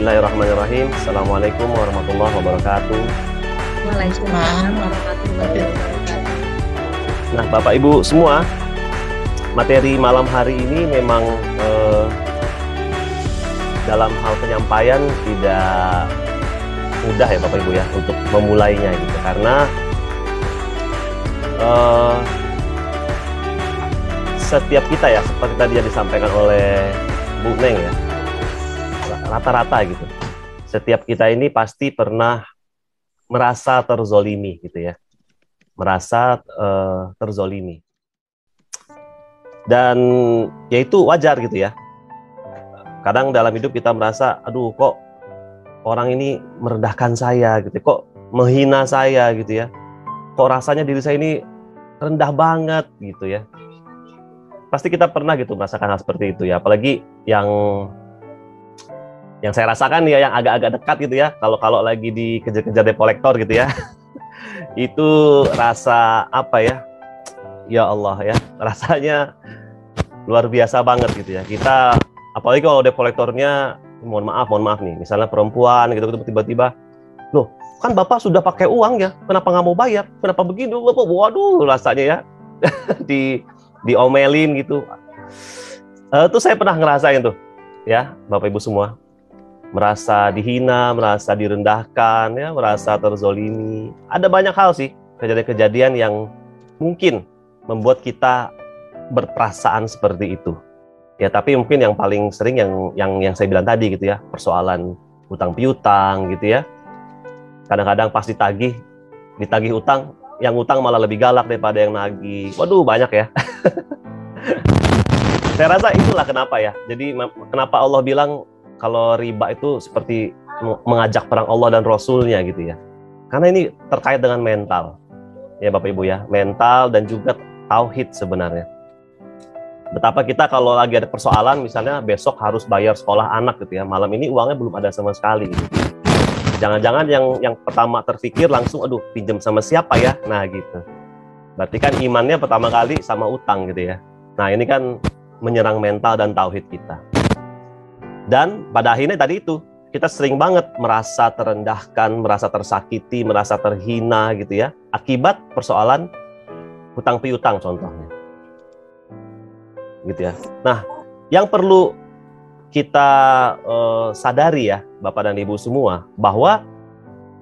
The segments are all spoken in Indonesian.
Bismillahirrahmanirrahim. Assalamualaikum warahmatullahi wabarakatuh. Waalaikumsalam warahmatullahi wabarakatuh. Nah, Bapak Ibu semua, materi malam hari ini memang dalam hal penyampaian tidak mudah ya Bapak Ibu ya untuk memulainya gitu, karena setiap kita ya, seperti tadi yang disampaikan oleh Bu Neng ya, rata-rata gitu, setiap kita ini pasti pernah merasa terzolimi gitu ya, merasa terzolimi, dan ya itu wajar gitu ya. Kadang dalam hidup kita merasa, aduh kok orang ini merendahkan saya gitu, kok menghina saya gitu ya, kok rasanya diri saya ini rendah banget gitu ya. Pasti kita pernah gitu merasakan hal seperti itu ya, apalagi yang saya rasakan ya, yang agak-agak dekat gitu ya, kalau lagi dikejar-kejar debt collector gitu ya. Itu rasa apa ya, ya Allah ya, rasanya luar biasa banget gitu ya. Kita apalagi kalau debt collectornya, mohon maaf nih, misalnya perempuan gitu, tiba-tiba, loh kan Bapak sudah pakai uang ya, kenapa nggak mau bayar, kenapa begini, waduh rasanya ya. Diomelin gitu. Itu saya pernah ngerasain tuh ya Bapak Ibu semua, merasa dihina, merasa direndahkan ya, merasa terzolimi. Ada banyak hal sih, kejadian-kejadian yang mungkin membuat kita berperasaan seperti itu ya. Tapi mungkin yang paling sering yang saya bilang tadi gitu ya, persoalan utang piutang gitu ya. Kadang-kadang pas ditagih utang, yang utang malah lebih galak daripada yang nagih. Waduh, banyak ya. Saya rasa itulah kenapa ya. Jadi kenapa Allah bilang kalau riba itu seperti mengajak perang Allah dan Rasulnya gitu ya. Karena ini terkait dengan mental. Ya Bapak Ibu ya, mental dan juga tauhid sebenarnya. Betapa kita kalau lagi ada persoalan, misalnya besok harus bayar sekolah anak gitu ya, malam ini uangnya belum ada sama sekali gitu. Jangan-jangan yang pertama terpikir langsung, aduh pinjam sama siapa ya? Nah gitu. Berarti kan imannya pertama kali sama utang gitu ya. Nah ini kan menyerang mental dan tauhid kita. Dan pada akhirnya tadi itu, kita sering banget merasa terendahkan, merasa tersakiti, merasa terhina gitu ya, akibat persoalan hutang piutang contohnya. Gitu ya. Nah, yang perlu kita sadari ya, Bapak dan Ibu semua, bahwa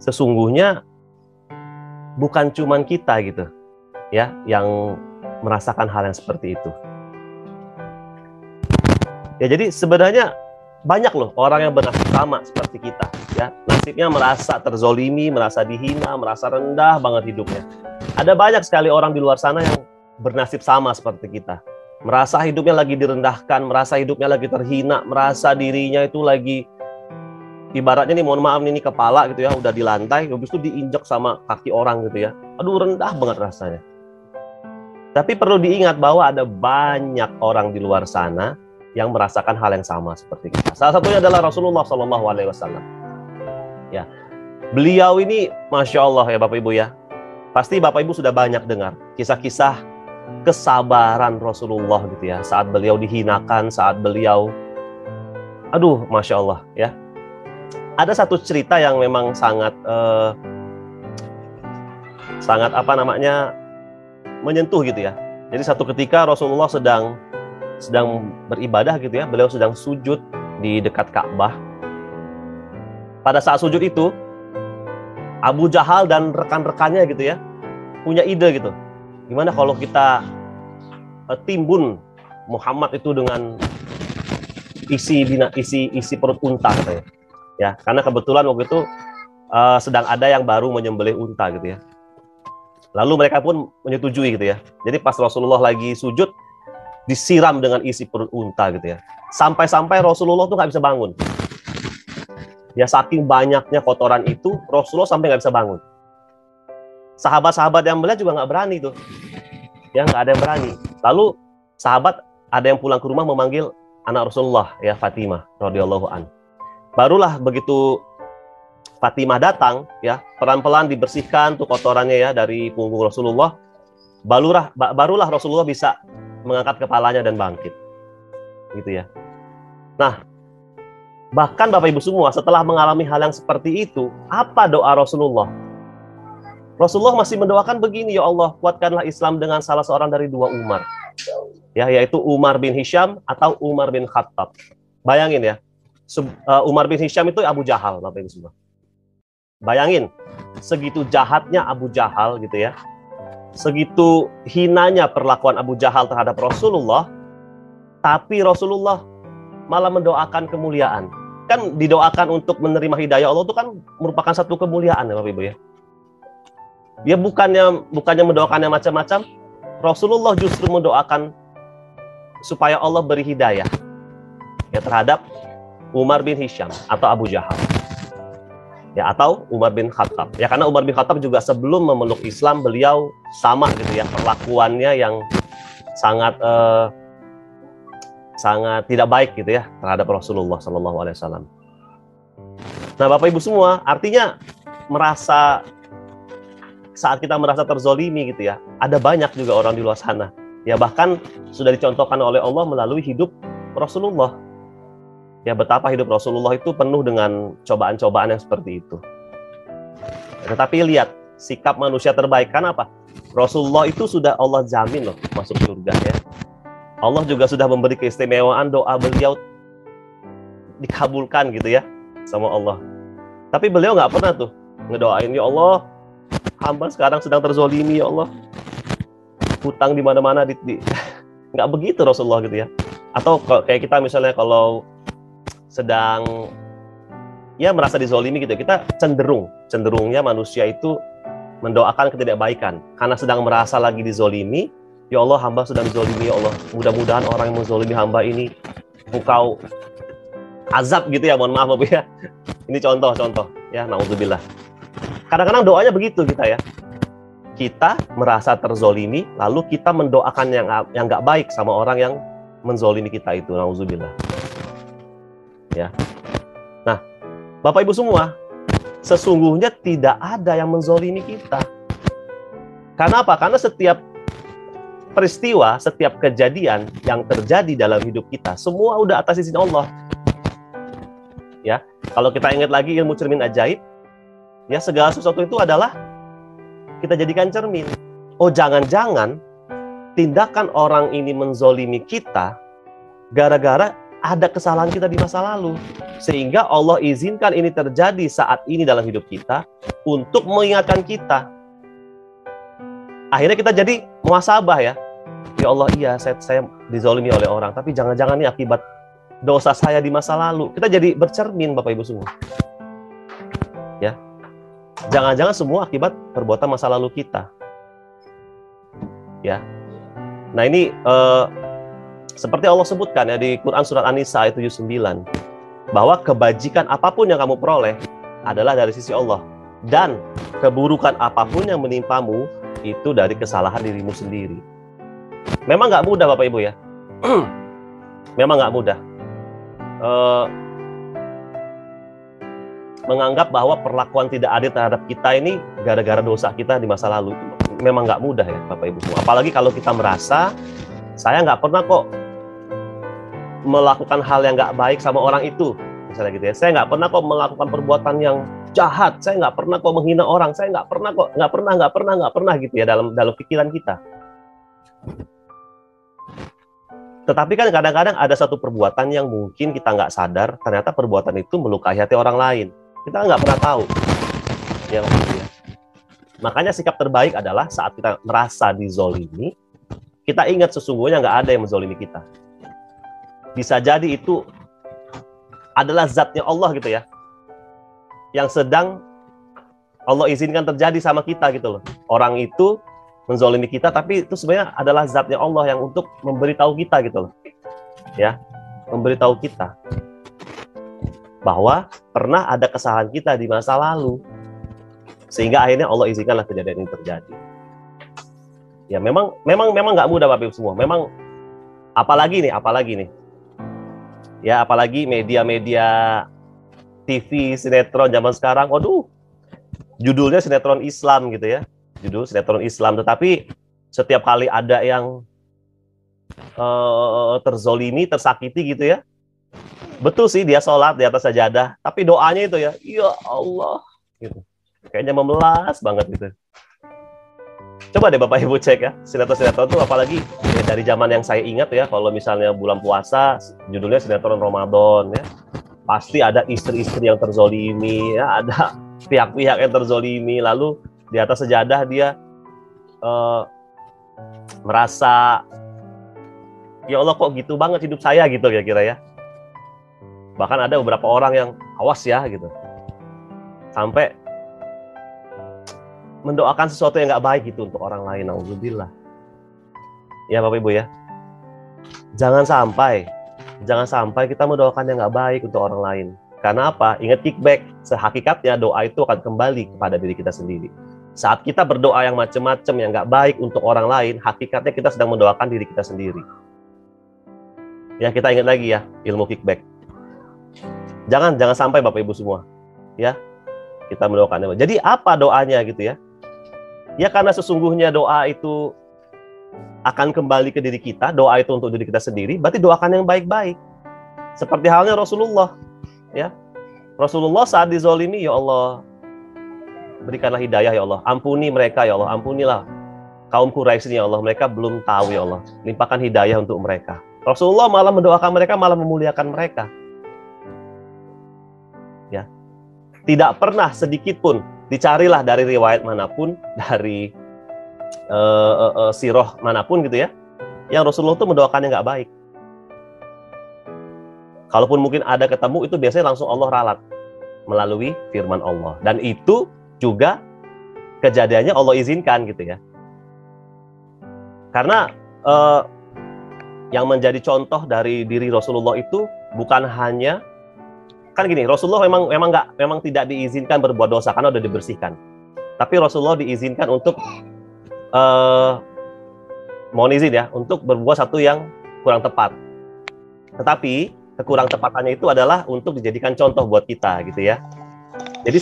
sesungguhnya bukan cuman kita gitu ya yang merasakan hal yang seperti itu. Ya, jadi sebenarnya banyak loh orang yang bernasib sama seperti kita ya, nasibnya merasa terzolimi, merasa dihina, merasa rendah banget hidupnya. Ada banyak sekali orang di luar sana yang bernasib sama seperti kita, merasa hidupnya lagi direndahkan, merasa hidupnya lagi terhina, merasa dirinya itu lagi ibaratnya nih, mohon maaf nih, kepala gitu ya, udah di lantai, habis itu diinjak sama kaki orang gitu ya. Aduh, rendah banget rasanya. Tapi perlu diingat bahwa ada banyak orang di luar sana yang merasakan hal yang sama seperti kita. Salah satunya adalah Rasulullah SAW. Ya, beliau ini, masya Allah ya Bapak Ibu ya. Pasti Bapak Ibu sudah banyak dengar kisah-kisah kesabaran Rasulullah gitu ya, saat beliau dihinakan, saat beliau, aduh, masya Allah ya. Ada satu cerita yang memang sangat apa namanya, menyentuh gitu ya. Jadi satu ketika Rasulullah sedang beribadah gitu ya, beliau sedang sujud di dekat Ka'bah. Pada saat sujud itu, Abu Jahal dan rekan-rekannya gitu ya, punya ide gitu. Gimana kalau kita timbun Muhammad itu dengan isi perut unta katanya. Ya, karena kebetulan waktu itu sedang ada yang baru menyembelih unta gitu ya. Lalu mereka pun menyetujui gitu ya. Jadi pas Rasulullah lagi sujud, disiram dengan isi perut unta gitu ya. Sampai-sampai Rasulullah tuh nggak bisa bangun. Ya, saking banyaknya kotoran itu, Rasulullah sampai nggak bisa bangun. Sahabat-sahabat yang melihat juga nggak berani tuh. Ya, nggak ada yang berani. Lalu sahabat ada yang pulang ke rumah memanggil anak Rasulullah ya, Fatimah radhiyallahu an. Barulah begitu Fatimah datang ya, pelan-pelan dibersihkan tuh kotorannya ya dari punggung Rasulullah. Barulah Rasulullah bisa mengangkat kepalanya dan bangkit. Gitu ya. Nah, Bahkan Bapak Ibu semua, setelah mengalami hal yang seperti itu, apa doa Rasulullah? Rasulullah masih mendoakan begini, ya Allah, kuatkanlah Islam dengan salah seorang dari dua Umar. Ya, yaitu Umar bin Hisham atau Umar bin Khattab. Bayangin ya, Umar bin Hisham itu Abu Jahal, Bapak Ibu semua. Bayangin, segitu jahatnya Abu Jahal gitu ya. Segitu hinanya perlakuan Abu Jahal terhadap Rasulullah, tapi Rasulullah malah mendoakan kemuliaan. Kan didoakan untuk menerima hidayah Allah itu kan merupakan satu kemuliaan ya Bapak Ibu ya. Dia bukannya mendoakannya macam-macam, Rasulullah justru mendoakan supaya Allah beri hidayah ya terhadap Umar bin Hisham atau Abu Jahal. Ya, atau Umar bin Khattab. Ya, karena Umar bin Khattab juga sebelum memeluk Islam beliau sama gitu ya, perlakuannya yang sangat sangat tidak baik gitu ya terhadap Rasulullah Shallallahu Alaihi Wasallam. Nah, Bapak Ibu semua, artinya saat kita merasa terzolimi gitu ya, ada banyak juga orang di luar sana. Ya, bahkan sudah dicontohkan oleh Allah melalui hidup Rasulullah. Ya, betapa hidup Rasulullah itu penuh dengan cobaan-cobaan yang seperti itu. Tetapi lihat, sikap manusia terbaik. Kenapa? Rasulullah itu sudah Allah jamin loh masuk surga ya. Allah juga sudah memberi keistimewaan doa beliau dikabulkan gitu ya sama Allah. Tapi beliau nggak pernah tuh ngedoain, ya Allah, hamba sekarang sedang terzolimi, ya Allah, hutang di mana-mana nggak begitu Rasulullah gitu ya. Atau kayak kita misalnya kalau sedang ya merasa dizolimi gitu, kita cenderungnya manusia itu mendoakan ketidakbaikan karena sedang merasa lagi dizolimi. Ya Allah, hamba sedang dizolimi, ya Allah, mudah-mudahan orang yang menzolimi hamba ini engkau azab gitu ya, mohon maaf Bapak ya. Ini contoh ya, naudzubillah. Kadang-kadang doanya begitu kita ya. Kita merasa terzolimi, lalu kita mendoakan yang nggak baik sama orang yang menzolimi kita itu, naudzubillah. Ya. Nah, Bapak Ibu semua, sesungguhnya tidak ada yang menzolimi kita. Karena apa? Karena setiap peristiwa, setiap kejadian yang terjadi dalam hidup kita, semua udah atas izin Allah. Ya, kalau kita ingat lagi ilmu cermin ajaib, ya segala sesuatu itu adalah kita jadikan cermin. Oh, jangan-jangan tindakan orang ini menzolimi kita gara-gara ada kesalahan kita di masa lalu. Sehingga Allah izinkan ini terjadi saat ini dalam hidup kita untuk mengingatkan kita. Akhirnya kita jadi muhasabah ya. Ya Allah, iya saya dizolimi oleh orang, tapi jangan-jangan ini akibat dosa saya di masa lalu. Kita jadi bercermin Bapak Ibu semua. Ya. Jangan-jangan semua akibat perbuatan masa lalu kita. Ya. Nah, ini seperti Allah sebutkan ya di Quran surat An-Nisa ayat 79, bahwa kebajikan apapun yang kamu peroleh adalah dari sisi Allah, dan keburukan apapun yang menimpamu itu dari kesalahan dirimu sendiri. Memang nggak mudah Bapak Ibu ya. Memang nggak mudah. Menganggap bahwa perlakuan tidak adil terhadap kita ini gara-gara dosa kita di masa lalu, memang nggak mudah ya Bapak Ibu semua. Apalagi kalau kita merasa saya nggak pernah kok melakukan hal yang nggak baik sama orang itu, misalnya gitu ya. Saya nggak pernah kok melakukan perbuatan yang jahat. Saya nggak pernah kok menghina orang. Saya nggak pernah gitu ya dalam pikiran kita. Tetapi kan kadang-kadang ada satu perbuatan yang mungkin kita nggak sadar, ternyata perbuatan itu melukai hati orang lain. Kita nggak pernah tahu. Ya, makanya sikap terbaik adalah saat kita merasa dizolimi, kita ingat sesungguhnya nggak ada yang menzolimi kita. Bisa jadi itu adalah zatnya Allah gitu ya, yang sedang Allah izinkan terjadi sama kita gitu loh. Orang itu menzolimi kita, tapi itu sebenarnya adalah zatnya Allah yang untuk memberitahu kita gitu loh. Ya, memberitahu kita bahwa pernah ada kesalahan kita di masa lalu. Sehingga akhirnya Allah izinkanlah kejadian ini terjadi. Ya, memang nggak mudah Bapak Ibu semua. Memang apalagi nih. Ya, apalagi media-media TV, sinetron zaman sekarang, waduh, judulnya sinetron Islam gitu ya. Judul sinetron Islam, tetapi setiap kali ada yang terzolimi, tersakiti gitu ya, Betul sih dia sholat di atas sajadah, tapi doanya itu ya Allah, gitu. Kayaknya memelas banget gitu. Coba deh Bapak Ibu cek ya, sinetron-sinetron tuh apalagi ya, dari zaman yang saya ingat ya, kalau misalnya bulan puasa, judulnya sinetron Ramadan ya, pasti ada istri-istri yang terzolimi, ya, ada pihak-pihak yang terzolimi, lalu di atas sejadah dia merasa, ya Allah kok gitu banget hidup saya gitu kira-kira ya. Bahkan ada beberapa orang yang awas ya gitu, sampai mendoakan sesuatu yang nggak baik gitu untuk orang lain. Alhamdulillah. Ya Bapak Ibu ya, jangan sampai kita mendoakan yang nggak baik untuk orang lain. Karena apa? Ingat kickback, sehakikatnya doa itu akan kembali kepada diri kita sendiri. Saat kita berdoa yang macam-macam yang nggak baik untuk orang lain, hakikatnya kita sedang mendoakan diri kita sendiri. Ya kita ingat lagi ya, ilmu kickback. Jangan sampai Bapak Ibu semua, ya kita mendoakan. Jadi apa doanya gitu ya? Ya karena sesungguhnya doa itu akan kembali ke diri kita, doa itu untuk diri kita sendiri, berarti doakan yang baik-baik. Seperti halnya Rasulullah, ya. Rasulullah saat dizolimi, ya Allah, berikanlah hidayah ya Allah, ampuni mereka ya Allah, ampunilah kaum Quraisy ya Allah, mereka belum tahu ya Allah, limpahkan hidayah untuk mereka. Rasulullah malah mendoakan mereka, malah memuliakan mereka. Ya. Tidak pernah sedikit pun, dicarilah dari riwayat manapun, dari sirah manapun gitu ya, yang Rasulullah itu mendoakan yang nggak baik. Kalaupun mungkin ada ketemu, itu biasanya langsung Allah ralat melalui firman Allah. Dan itu juga kejadiannya Allah izinkan gitu ya. Karena yang menjadi contoh dari diri Rasulullah itu bukan hanya, kan gini, Rasulullah memang tidak diizinkan berbuat dosa karena udah dibersihkan. Tapi Rasulullah diizinkan untuk mohon izin ya, untuk berbuat satu yang kurang tepat. Tetapi kekurang tepatannya itu adalah untuk dijadikan contoh buat kita gitu ya. Jadi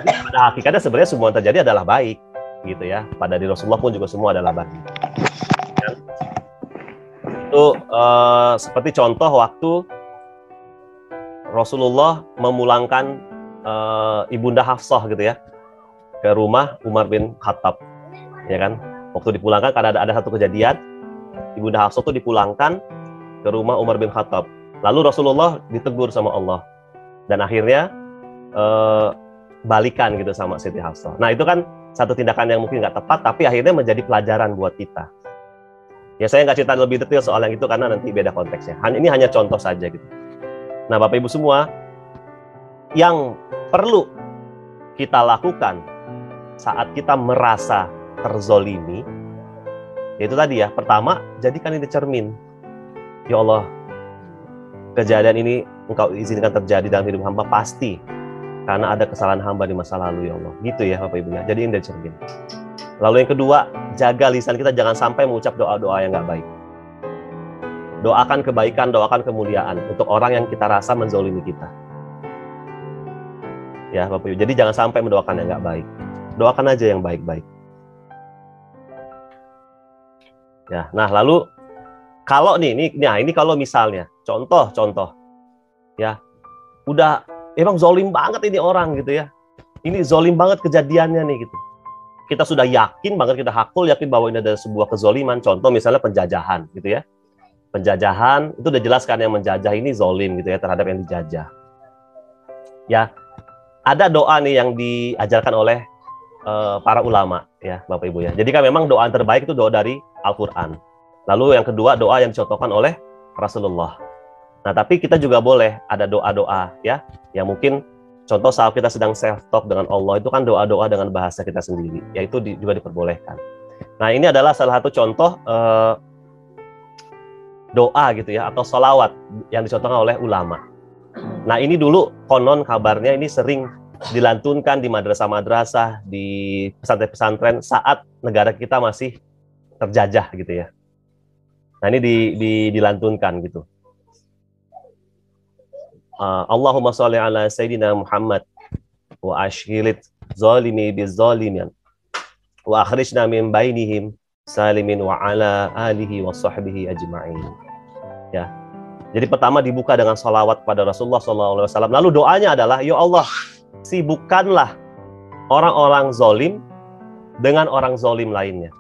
pada hakikatnya sebenarnya semua yang terjadi adalah baik gitu ya. Pada diri Rasulullah pun juga semua adalah baik. Itu seperti contoh waktu Rasulullah memulangkan Ibunda Hafsah gitu ya ke rumah Umar bin Khattab, ya kan? Waktu dipulangkan karena ada satu kejadian, Ibunda Hafsah itu dipulangkan ke rumah Umar bin Khattab. Lalu Rasulullah ditegur sama Allah dan akhirnya balikan gitu sama Siti Hafsah. Nah itu kan satu tindakan yang mungkin nggak tepat, tapi akhirnya menjadi pelajaran buat kita. Ya saya nggak cerita lebih detail soal yang itu karena nanti beda konteksnya. Ini hanya contoh saja gitu. Nah Bapak Ibu semua, yang perlu kita lakukan saat kita merasa terzolimi, yaitu tadi ya, pertama, jadikan ini cermin. Ya Allah, kejadian ini Engkau izinkan terjadi dalam hidup hamba pasti karena ada kesalahan hamba di masa lalu ya Allah. Gitu ya Bapak Ibu ya, jadi ini cermin. Lalu yang kedua, jaga lisan kita jangan sampai mengucap doa-doa yang nggak baik. Doakan kebaikan, doakan kemuliaan untuk orang yang kita rasa menzolimi kita. Ya Bapak Ibu, jadi jangan sampai mendoakan yang nggak baik. Doakan aja yang baik-baik. Ya, nah lalu kalau ini kalau misalnya contoh, ya udah emang zolim banget ini orang gitu ya. Ini zolim banget kejadiannya nih gitu. Kita sudah yakin banget, kita hakul yakin bahwa ini ada sebuah kezoliman. Contoh misalnya penjajahan gitu ya. Penjajahan itu udah jelas kan yang menjajah ini zolim gitu ya terhadap yang dijajah. Ya, ada doa nih yang diajarkan oleh para ulama ya Bapak Ibu ya. Jadi kan memang doa terbaik itu doa dari Al-Quran. Lalu yang kedua doa yang dicontohkan oleh Rasulullah. Nah tapi kita juga boleh ada doa-doa ya yang mungkin contoh saat kita sedang self-talk dengan Allah itu kan doa-doa dengan bahasa kita sendiri. Ya itu juga diperbolehkan. Nah ini adalah salah satu contoh doa gitu ya atau sholawat yang dicontohkan oleh ulama. Nah ini dulu konon kabarnya ini sering dilantunkan di madrasah-madrasah, di pesantren-pesantren saat negara kita masih terjajah gitu ya. Nah ini dilantunkan gitu. Allahumma sholli ala Sayyidina Muhammad wa ashghilit zalimi bizzalimin wa akhrijna min bainihim salimin wa ala alihi wa sahbihi ajma'in. Ya. Jadi pertama dibuka dengan sholawat kepada Rasulullah SAW. Lalu doanya adalah, ya Allah, sibukkanlah orang-orang zolim dengan orang zolim lainnya.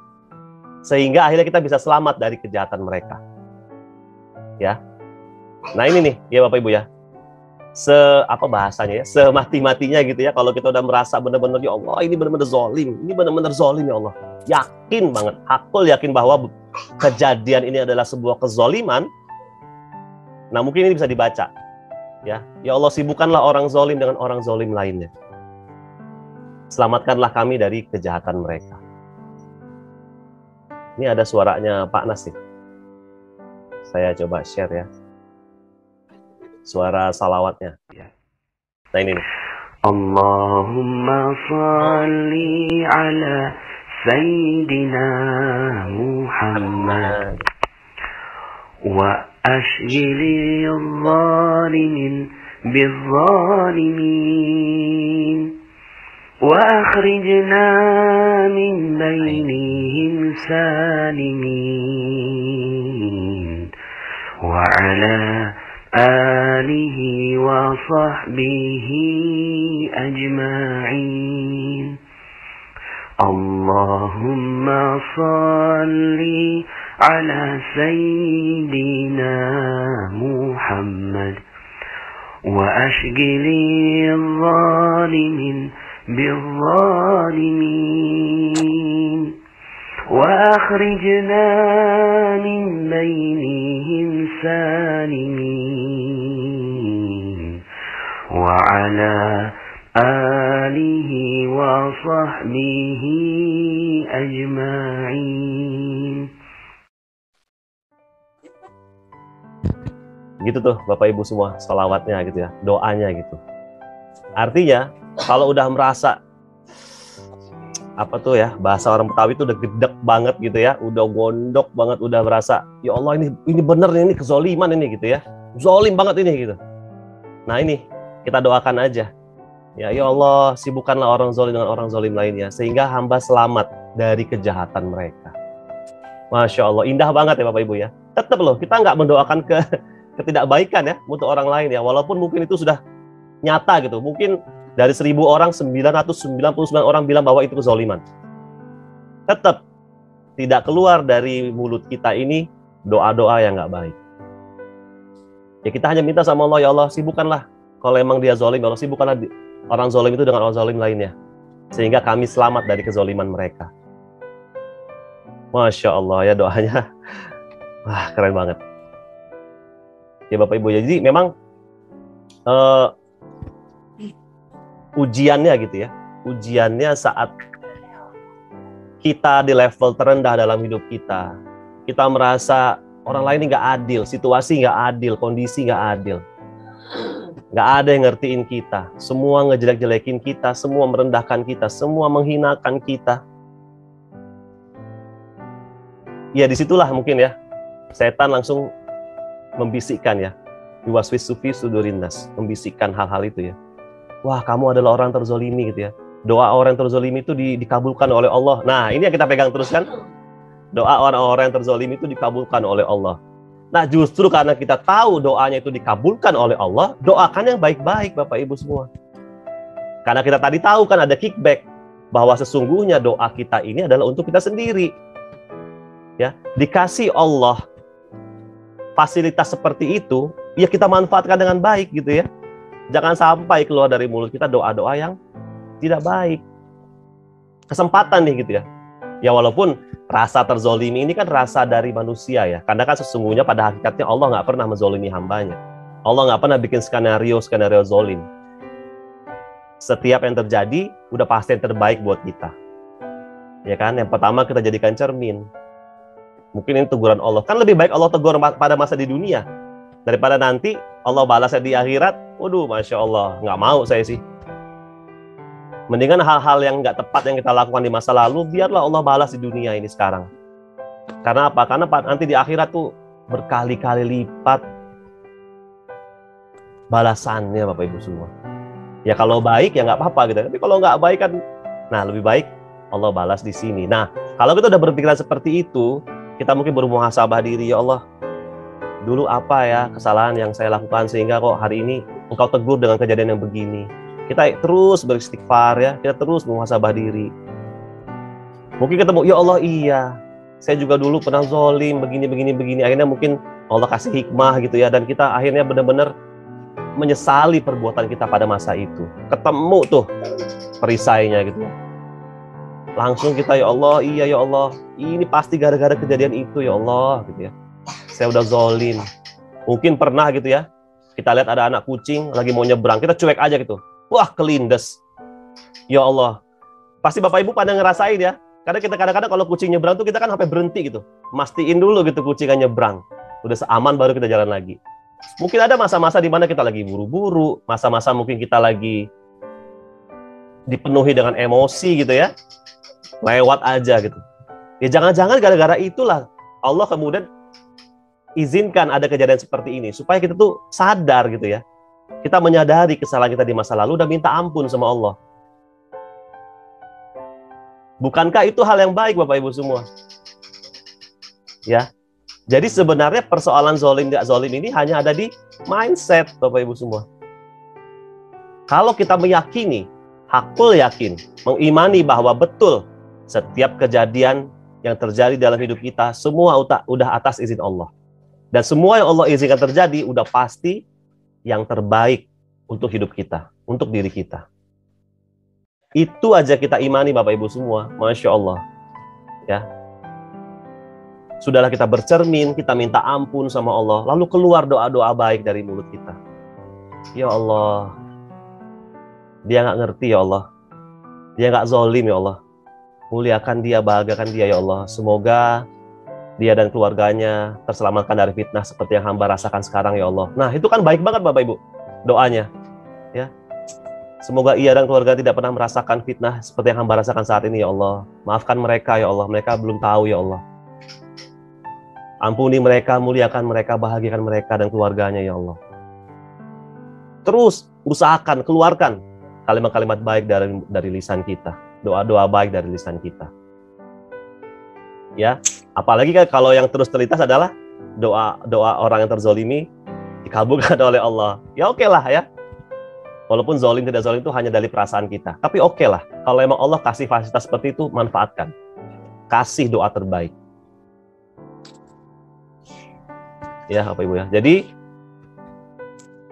Sehingga akhirnya kita bisa selamat dari kejahatan mereka. Ya. Nah ini nih, ya Bapak Ibu ya. Apa bahasanya ya? Semati-matinya gitu ya. Kalau kita udah merasa benar-benar, ya Allah, ini benar-benar zolim. Ini benar-benar zolim ya Allah. Yakin banget, hakul yakin bahwa kejadian ini adalah sebuah kezoliman. Nah mungkin ini bisa dibaca. Ya Allah, sibukkanlah orang zolim dengan orang zolim lainnya. Selamatkanlah kami dari kejahatan mereka. Ini ada suaranya Pak Nas nih. Saya coba share ya. Suara salawatnya. Nah ini nih. Allahumma salli ala Sayyidina Muhammad wa ashghili al-zalimin bil-zalimin wa akhrijna min bainihim salimin wa ala alihi wa sahbihi ajma'in. Allahumma salli ala Sayyidina Muhammad wa ashghili al-zalimin bil-zalimin wa akhrijna min bainihim salimin wa ala alihi wa sahbihi ajma'in. Gitu tuh Bapak Ibu semua, salawatnya gitu ya, doanya gitu. Artinya kalau udah merasa apa tuh ya, bahasa orang Betawi itu udah gedek banget gitu ya, udah gondok banget, udah merasa ya Allah ini bener ini kezoliman ini gitu ya, zolim banget ini gitu. Nah ini kita doakan aja ya Allah, sibukkanlah orang zolim dengan orang zolim lainnya sehingga hamba selamat dari kejahatan mereka. Masya Allah, indah banget ya Bapak Ibu ya. Tetap loh kita nggak mendoakan ketidakbaikan ya untuk orang lain ya, walaupun mungkin itu sudah nyata gitu. Mungkin dari 1000 orang 999 orang bilang bahwa itu kezoliman. Tetap tidak keluar dari mulut kita ini doa-doa yang nggak baik. Ya kita hanya minta sama Allah, ya Allah sibukkanlah kalau emang dia zolim, ya Allah sibukkanlah orang zolim itu dengan orang zolim lainnya sehingga kami selamat dari kezoliman mereka. Masya Allah ya doanya. Wah keren banget. Ya Bapak Ibu, jadi memang ujiannya gitu ya, ujiannya saat kita di level terendah dalam hidup kita merasa orang lain nggak adil, situasi nggak adil, kondisi nggak adil, nggak ada yang ngertiin kita, semua ngejelek-jelekin kita, semua merendahkan kita, semua menghinakan kita. Ya disitulah mungkin ya setan langsung membisikkan ya, yuwaswisu fi sudurin nas, membisikkan hal-hal itu ya. Wah, kamu adalah orang terzolimi gitu ya. Doa orang terzolimi itu dikabulkan oleh Allah. Nah, ini yang kita pegang terus kan. Doa orang-orang yang terzolimi itu dikabulkan oleh Allah. Nah, justru karena kita tahu doanya itu dikabulkan oleh Allah, doakan yang baik-baik Bapak Ibu semua. Karena kita tadi tahu kan ada kickback bahwa sesungguhnya doa kita ini adalah untuk kita sendiri. Ya, dikasih Allah fasilitas seperti itu, ya kita manfaatkan dengan baik gitu ya. Jangan sampai keluar dari mulut kita doa-doa yang tidak baik. Kesempatan nih gitu ya. Ya walaupun rasa terzolimi ini kan rasa dari manusia ya. Karena kan sesungguhnya pada hakikatnya Allah nggak pernah menzolimi hambanya. Allah nggak pernah bikin skenario zolim. Setiap yang terjadi udah pasti yang terbaik buat kita. Ya kan? Yang pertama kita jadikan cermin. Mungkin ini teguran Allah. Kan lebih baik Allah tegur pada masa di dunia daripada nanti Allah balasnya di akhirat. Waduh, Masya Allah, nggak mau saya sih. Mendingan hal-hal yang nggak tepat yang kita lakukan di masa lalu, biarlah Allah balas di dunia ini sekarang. Karena apa? Karena nanti di akhirat tuh berkali-kali lipat balasannya Bapak Ibu semua. Ya kalau baik ya nggak apa-apa gitu. Tapi kalau nggak baik kan, nah lebih baik Allah balas di sini. Nah, kalau kita udah berpikiran seperti itu, kita mungkin bermuhasabah diri, ya Allah, dulu apa ya kesalahan yang saya lakukan sehingga kok hari ini engkau tegur dengan kejadian yang begini. Kita terus beristighfar ya, kita terus muhasabah diri. Mungkin ketemu, ya Allah iya, saya juga dulu pernah zolim, begini. Akhirnya mungkin Allah kasih hikmah gitu ya, dan kita akhirnya benar-benar menyesali perbuatan kita pada masa itu. Ketemu tuh perisainya gitu. Langsung kita, ya Allah, iya ya Allah, ini pasti gara-gara kejadian itu ya Allah gitu ya. Saya udah zolim. Mungkin pernah gitu ya, kita lihat ada anak kucing lagi mau nyebrang, kita cuek aja gitu. Wah, kelindes. Ya Allah. Pasti Bapak Ibu pada ngerasain ya. Karena kita kadang-kadang kalau kucing nyebrang tuh kita kan sampai berhenti gitu. Mastiin dulu gitu kucingnya nyebrang. Udah seaman baru kita jalan lagi. Mungkin ada masa-masa di mana kita lagi buru-buru, masa-masa mungkin kita lagi dipenuhi dengan emosi gitu ya. Lewat aja gitu. Ya jangan-jangan gara-gara itulah Allah kemudian izinkan ada kejadian seperti ini supaya kita tuh sadar gitu ya. Kita menyadari kesalahan kita di masa lalu dan minta ampun sama Allah. Bukankah itu hal yang baik Bapak Ibu semua? Ya. Jadi sebenarnya persoalan zolim tidak zolim ini hanya ada di mindset Bapak Ibu semua. Kalau kita meyakini, hakul yakin, mengimani bahwa betul setiap kejadian yang terjadi dalam hidup kita semua udah atas izin Allah. Dan semua yang Allah izinkan terjadi udah pasti yang terbaik untuk hidup kita, untuk diri kita. Itu aja kita imani Bapak Ibu semua, Masya Allah. Ya. Sudahlah kita bercermin, kita minta ampun sama Allah, lalu keluar doa-doa baik dari mulut kita. Ya Allah, dia nggak ngerti ya Allah, dia nggak zolim ya Allah. Muliakan dia, bahagiakan dia ya Allah. Semoga dia dan keluarganya terselamatkan dari fitnah seperti yang hamba rasakan sekarang ya Allah. Nah itu kan baik banget Bapak Ibu doanya. Ya. Semoga ia dan keluarga tidak pernah merasakan fitnah seperti yang hamba rasakan saat ini ya Allah. Maafkan mereka ya Allah, mereka belum tahu ya Allah. Ampuni mereka, muliakan mereka, bahagiakan mereka dan keluarganya ya Allah. Terus usahakan, keluarkan kalimat-kalimat baik dari lisan kita. Doa-doa baik dari lisan kita. Ya, apalagi kan kalau yang terus terlintas adalah doa orang yang terzolimi dikabulkan oleh Allah. Ya oke lah ya. Walaupun zolim tidak zolim itu hanya dari perasaan kita. Tapi oke lah. Kalau emang Allah kasih fasilitas seperti itu, manfaatkan. Kasih doa terbaik. Ya Bapak Ibu ya. Jadi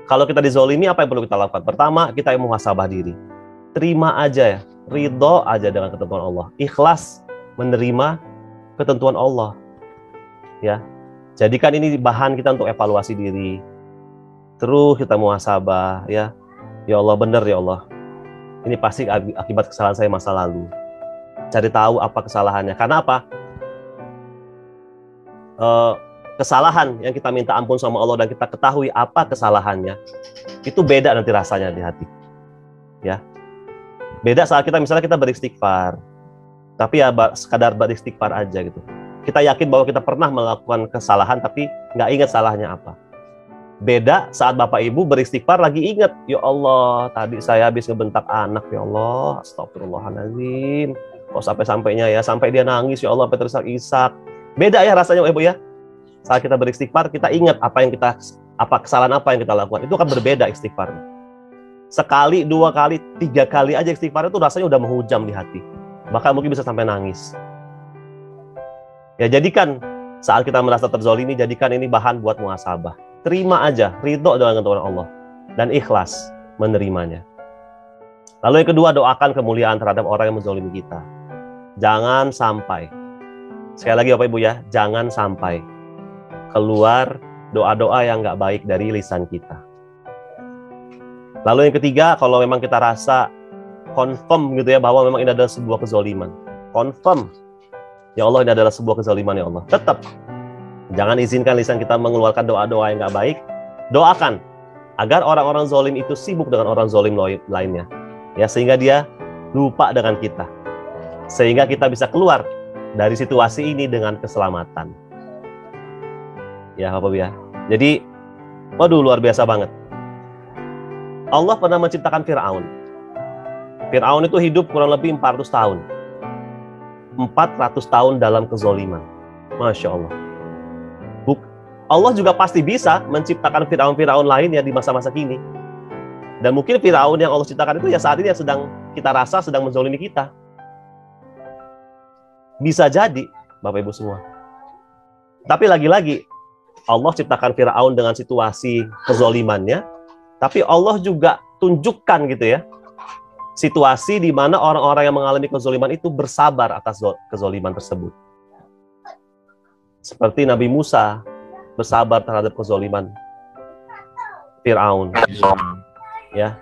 kalau kita dizolimi apa yang perlu kita lakukan? Pertama, kita yang muhasabah diri. Terima aja ya. Ridho aja dengan ketentuan Allah. Ikhlas menerima ketentuan Allah. Ya. Jadikan ini bahan kita untuk evaluasi diri. Terus kita muhasabah ya. Ya Allah, benar ya Allah. Ini pasti akibat kesalahan saya masa lalu. Cari tahu apa kesalahannya. Karena apa? Kesalahan yang kita minta ampun sama Allah dan kita ketahui apa kesalahannya, itu beda nanti rasanya di hati. Ya. Beda saat misalnya kita beristighfar. Tapi ya sekadar beristighfar aja gitu. Kita yakin bahwa kita pernah melakukan kesalahan tapi nggak ingat salahnya apa. Beda saat Bapak Ibu beristighfar lagi ingat, ya Allah, tadi saya habis ngebentak anak, ya Allah, astagfirullahaladzim. Kok sampai-sampainya ya, sampai dia nangis, ya Allah, sampai terisak-isak. Beda ya rasanya Ibu ya. Saat kita beristighfar, kita ingat kesalahan apa yang kita lakukan. Itu akan berbeda istighfarnya. Sekali, 2 kali, 3 kali aja istighfar itu rasanya udah menghujam di hati. Bahkan mungkin bisa sampai nangis. Ya jadikan saat kita merasa terzolimi, jadikan ini bahan buat muhasabah. Terima aja, ridho dengan ketentuan Allah. Dan ikhlas menerimanya. Lalu yang kedua, doakan kemuliaan terhadap orang yang menzolimi kita. Jangan sampai, sekali lagi Bapak Ibu ya, jangan sampai keluar doa-doa yang nggak baik dari lisan kita. Lalu yang ketiga, kalau memang kita rasa confirm gitu ya, bahwa memang ini adalah sebuah kezoliman. Confirm, ya Allah ini adalah sebuah kezoliman ya Allah. Tetap, jangan izinkan lisan kita mengeluarkan doa-doa yang nggak baik. Doakan, agar orang-orang zolim itu sibuk dengan orang zolim lainnya. Ya, sehingga dia lupa dengan kita. Sehingga kita bisa keluar dari situasi ini dengan keselamatan. Ya Bapak Ibu ya. Jadi, waduh luar biasa banget. Allah pernah menciptakan Fir'aun. Fir'aun itu hidup kurang lebih 400 tahun. 400 tahun dalam kezoliman. Masya Allah. Allah juga pasti bisa menciptakan Firaun-Firaun lain ya di masa-masa kini. Dan mungkin Firaun yang Allah ciptakan itu ya saat ini yang sedang kita rasa sedang menzalimi kita. Bisa jadi, Bapak Ibu semua. Tapi lagi-lagi, Allah ciptakan Firaun dengan situasi kezolimannya, tapi Allah juga tunjukkan gitu ya, situasi di mana orang-orang yang mengalami kezoliman itu bersabar atas kezoliman tersebut. Seperti Nabi Musa bersabar terhadap kezoliman Firaun. Ya,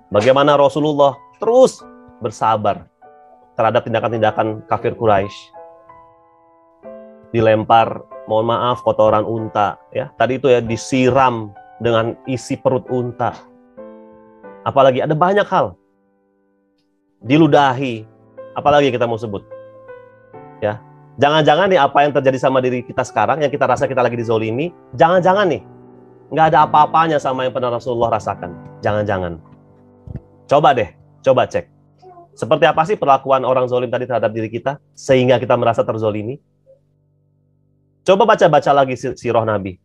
bagaimana Rasulullah terus bersabar terhadap tindakan-tindakan kafir Quraisy, dilempar, mohon maaf, kotoran unta, ya tadi itu ya, disiram dengan isi perut unta, apalagi ada banyak hal, diludahi, apalagi kita mau sebut, ya jangan-jangan nih apa yang terjadi sama diri kita sekarang, yang kita rasa kita lagi dizolimi, jangan-jangan nih nggak ada apa-apanya sama yang pernah Rasulullah rasakan. Jangan-jangan. Coba deh, coba cek. Seperti apa sih perlakuan orang zolim tadi terhadap diri kita, sehingga kita merasa terzolimi? Coba baca-baca lagi sirah Nabi.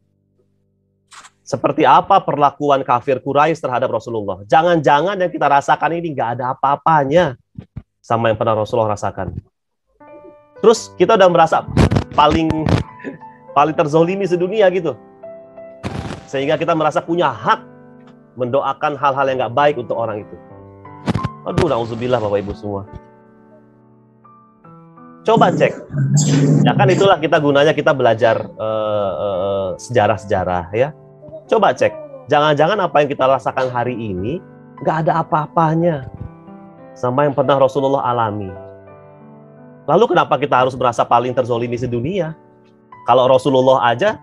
Seperti apa perlakuan kafir Quraisy terhadap Rasulullah. Jangan-jangan yang kita rasakan ini nggak ada apa-apanya sama yang pernah Rasulullah rasakan. Terus kita udah merasa paling terzolimi sedunia gitu. Sehingga kita merasa punya hak mendoakan hal-hal yang nggak baik untuk orang itu. Aduh, na'udzubillah Bapak Ibu semua. Coba cek. Ya kan itulah kita gunanya kita belajar sejarah-sejarah ya. Coba cek. Jangan-jangan apa yang kita rasakan hari ini nggak ada apa-apanya sama yang pernah Rasulullah alami. Lalu kenapa kita harus merasa paling terzolimi sedunia? Kalau Rasulullah aja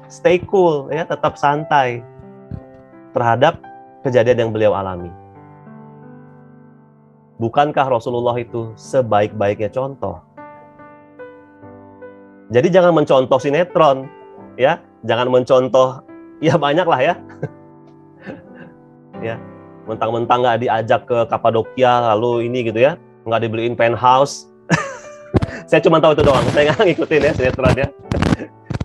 stay cool ya, tetap santai terhadap kejadian yang beliau alami. Bukankah Rasulullah itu sebaik-baiknya contoh? Jadi jangan mencontoh sinetron, ya, jangan mencontoh, ya banyak lah ya, ya, mentang-mentang nggak diajak ke Kapadokia, lalu ini gitu ya, nggak dibeliin penthouse. Saya cuma tahu itu doang, saya nggak ngikutin ya sinetron ya.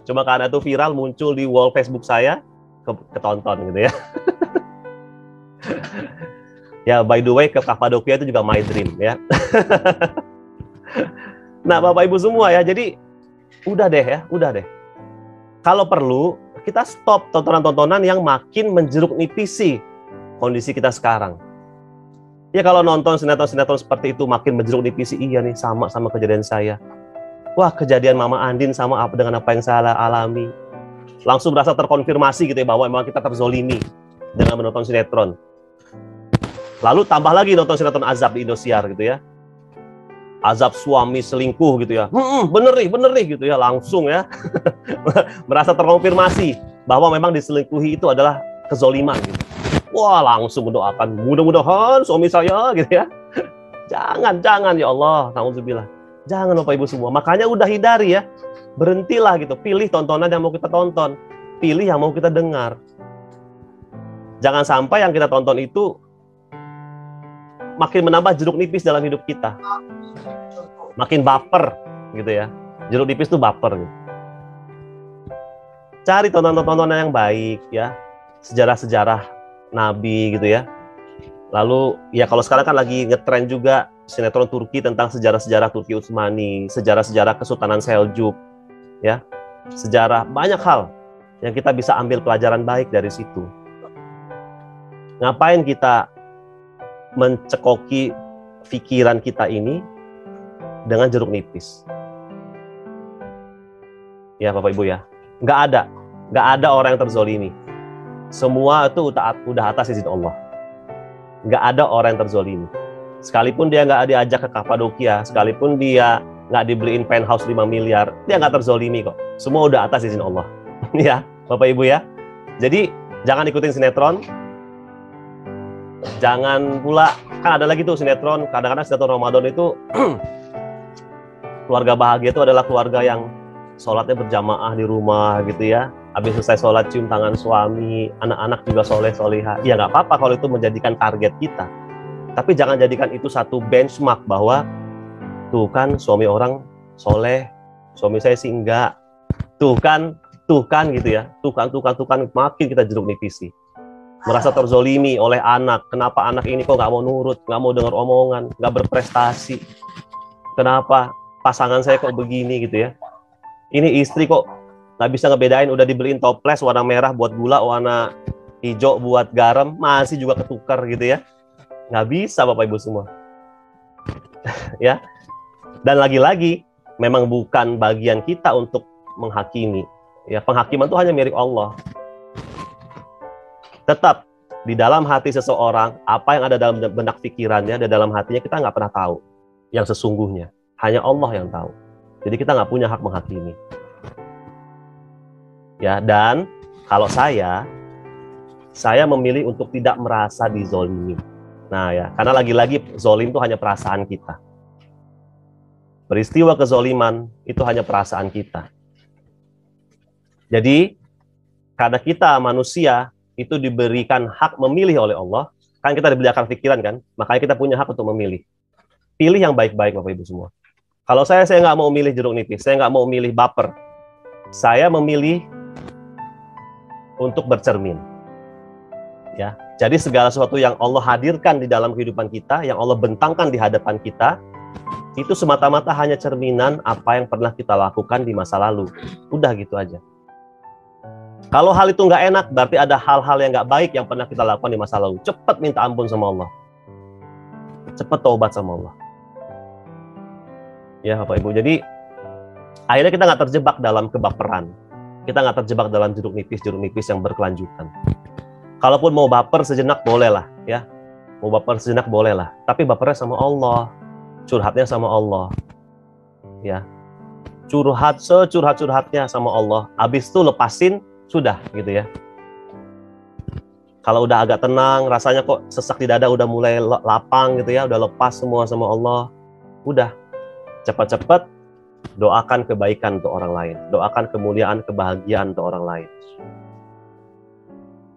Cuma karena itu viral muncul di wall Facebook saya, ketonton gitu ya. Ya, by the way, ke Kapadokia itu juga my dream ya. Nah, Bapak Ibu semua ya, jadi udah deh ya, udah deh. Kalau perlu, kita stop tontonan-tontonan yang makin menjeruk nipisi kondisi kita sekarang. Ya kalau nonton sinetron-sinetron seperti itu makin menjeruk nipisi, iya nih sama kejadian saya. Wah, kejadian Mama Andin sama apa dengan apa yang saya alami. Langsung merasa terkonfirmasi gitu ya, bahwa memang kita terzolimi dengan menonton sinetron. Lalu tambah lagi nonton sinetron azab di Indosiar gitu ya. Azab suami selingkuh gitu ya. Bener nih gitu ya, langsung ya. Merasa terkonfirmasi bahwa memang diselingkuhi itu adalah kezoliman gitu. Wah, langsung mendoakan, mudah-mudahan suami saya gitu ya. Jangan ya Allah, na'udzubillah. Jangan Bapak Ibu semua. Makanya udah hindari ya. Berhentilah gitu. Pilih tontonan yang mau kita tonton. Pilih yang mau kita dengar. Jangan sampai yang kita tonton itu makin menambah jeruk nipis dalam hidup kita. Makin baper gitu ya. Jeruk nipis itu baper gitu. Cari tontonan-tontonan yang baik ya. Sejarah-sejarah Nabi gitu ya. Lalu ya kalau sekarang kan lagi ngetren juga sinetron Turki tentang sejarah-sejarah Turki Utsmani, sejarah-sejarah Kesultanan Seljuk, ya, sejarah banyak hal yang kita bisa ambil pelajaran baik dari situ. Ngapain kita mencekoki pikiran kita ini dengan jeruk nipis? Ya Bapak Ibu ya, nggak ada orang yang terzolimi. Semua itu udah atas izin Allah. Nggak ada orang yang terzolimi. Sekalipun dia nggak diajak ke Kapadokia, sekalipun dia nggak dibeliin penthouse 5 miliar, dia nggak terzolimi kok. Semua udah atas izin Allah. Ya, Bapak Ibu ya. Jadi, jangan ikutin sinetron. Jangan pula, kan ada lagi tuh sinetron, kadang-kadang sinetron Ramadan itu, keluarga bahagia itu adalah keluarga yang sholatnya berjamaah di rumah gitu ya. Habis selesai sholat cium tangan suami, anak-anak juga soleh-soleha. Ya nggak apa-apa kalau itu menjadikan target kita. Tapi jangan jadikan itu satu benchmark bahwa tuh kan suami orang soleh, suami saya sih enggak. Tuh kan Tuh kan gitu ya, tuh kan, makin kita jeruk nipisi. Merasa terzolimi oleh anak. Kenapa anak ini kok nggak mau nurut, nggak mau dengar omongan, nggak berprestasi? Kenapa pasangan saya kok begini gitu ya? Ini istri kok nggak bisa ngebedain, udah dibeliin toples warna merah buat gula, warna hijau buat garam, masih juga ketukar gitu ya. Nggak bisa Bapak Ibu semua. Ya. Dan lagi-lagi, memang bukan bagian kita untuk menghakimi. Ya, penghakiman itu hanya milik Allah. Tetap di dalam hati seseorang, apa yang ada dalam benak pikirannya, ada dalam hatinya, kita nggak pernah tahu yang sesungguhnya. Hanya Allah yang tahu. Jadi kita nggak punya hak menghakimi. Ya, dan kalau saya memilih untuk tidak merasa dizolimi. Nah ya, karena lagi-lagi zolim itu hanya perasaan kita. Peristiwa kezoliman itu hanya perasaan kita. Jadi, karena kita manusia itu diberikan hak memilih oleh Allah, kan kita diberi akal pikiran kan, makanya kita punya hak untuk memilih. Pilih yang baik-baik Bapak Ibu semua. Kalau saya nggak mau milih jeruk nipis, saya nggak mau milih baper. Saya memilih untuk bercermin. Ya, jadi segala sesuatu yang Allah hadirkan di dalam kehidupan kita, yang Allah bentangkan di hadapan kita, itu semata-mata hanya cerminan apa yang pernah kita lakukan di masa lalu. Udah gitu aja. Kalau hal itu nggak enak, berarti ada hal-hal yang nggak baik yang pernah kita lakukan di masa lalu. Cepat minta ampun sama Allah. Cepat taubat sama Allah. Ya Bapak Ibu, jadi akhirnya kita nggak terjebak dalam kebaperan. Kita nggak terjebak dalam jeruk nipis yang berkelanjutan. Kalaupun mau baper sejenak boleh lah, ya. Mau baper sejenak boleh lah. Tapi bapernya sama Allah. Curhatnya sama Allah. Ya. Curhat securhat-curhatnya sama Allah. Habis itu lepasin, sudah gitu ya. Kalau udah agak tenang, rasanya kok sesak di dada udah mulai lapang gitu ya, udah lepas semua sama Allah. Udah. Cepat-cepat doakan kebaikan untuk orang lain. Doakan kemuliaan, kebahagiaan untuk orang lain.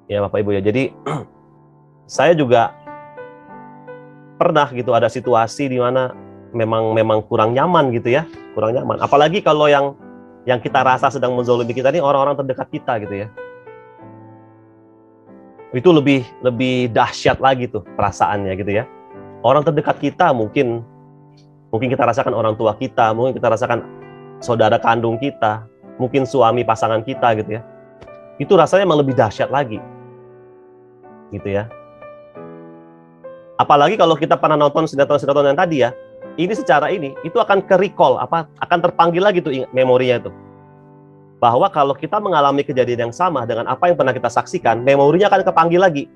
Ya Bapak Ibu ya, jadi saya juga pernah gitu ada situasi di mana memang kurang nyaman gitu ya, kurang nyaman. Apalagi kalau yang kita rasa sedang menzalimi kita ini orang-orang terdekat kita gitu ya. Itu lebih dahsyat lagi tuh perasaannya gitu ya. Orang terdekat kita mungkin kita rasakan orang tua kita, mungkin kita rasakan saudara kandung kita, mungkin suami pasangan kita gitu ya. Itu rasanya memang lebih dahsyat lagi. Gitu ya. Apalagi kalau kita pernah nonton sinetron-sinetron yang tadi ya, ini secara itu akan ke-recall, akan terpanggil lagi tuh memorinya itu. Bahwa kalau kita mengalami kejadian yang sama dengan apa yang pernah kita saksikan, memorinya akan kepanggil lagi.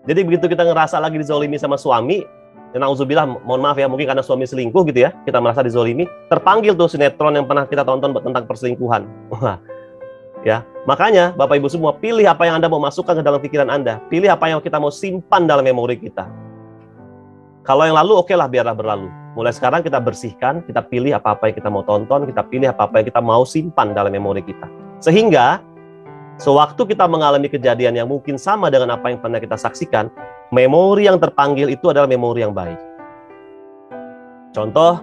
Jadi begitu kita ngerasa lagi dizolimi sama suami, na'udzubillah, mohon maaf ya, mungkin karena suami selingkuh gitu ya, kita merasa dizolimi, terpanggil tuh sinetron yang pernah kita tonton tentang perselingkuhan. Wah. Ya, makanya Bapak Ibu semua, pilih apa yang Anda mau masukkan ke dalam pikiran Anda. Pilih apa yang kita mau simpan dalam memori kita. Kalau yang lalu, oke lah, biarlah berlalu. Mulai sekarang kita bersihkan, kita pilih apa-apa yang kita mau tonton, kita pilih apa-apa yang kita mau simpan dalam memori kita. Sehingga, sewaktu kita mengalami kejadian yang mungkin sama dengan apa yang pernah kita saksikan, memori yang terpanggil itu adalah memori yang baik. Contoh,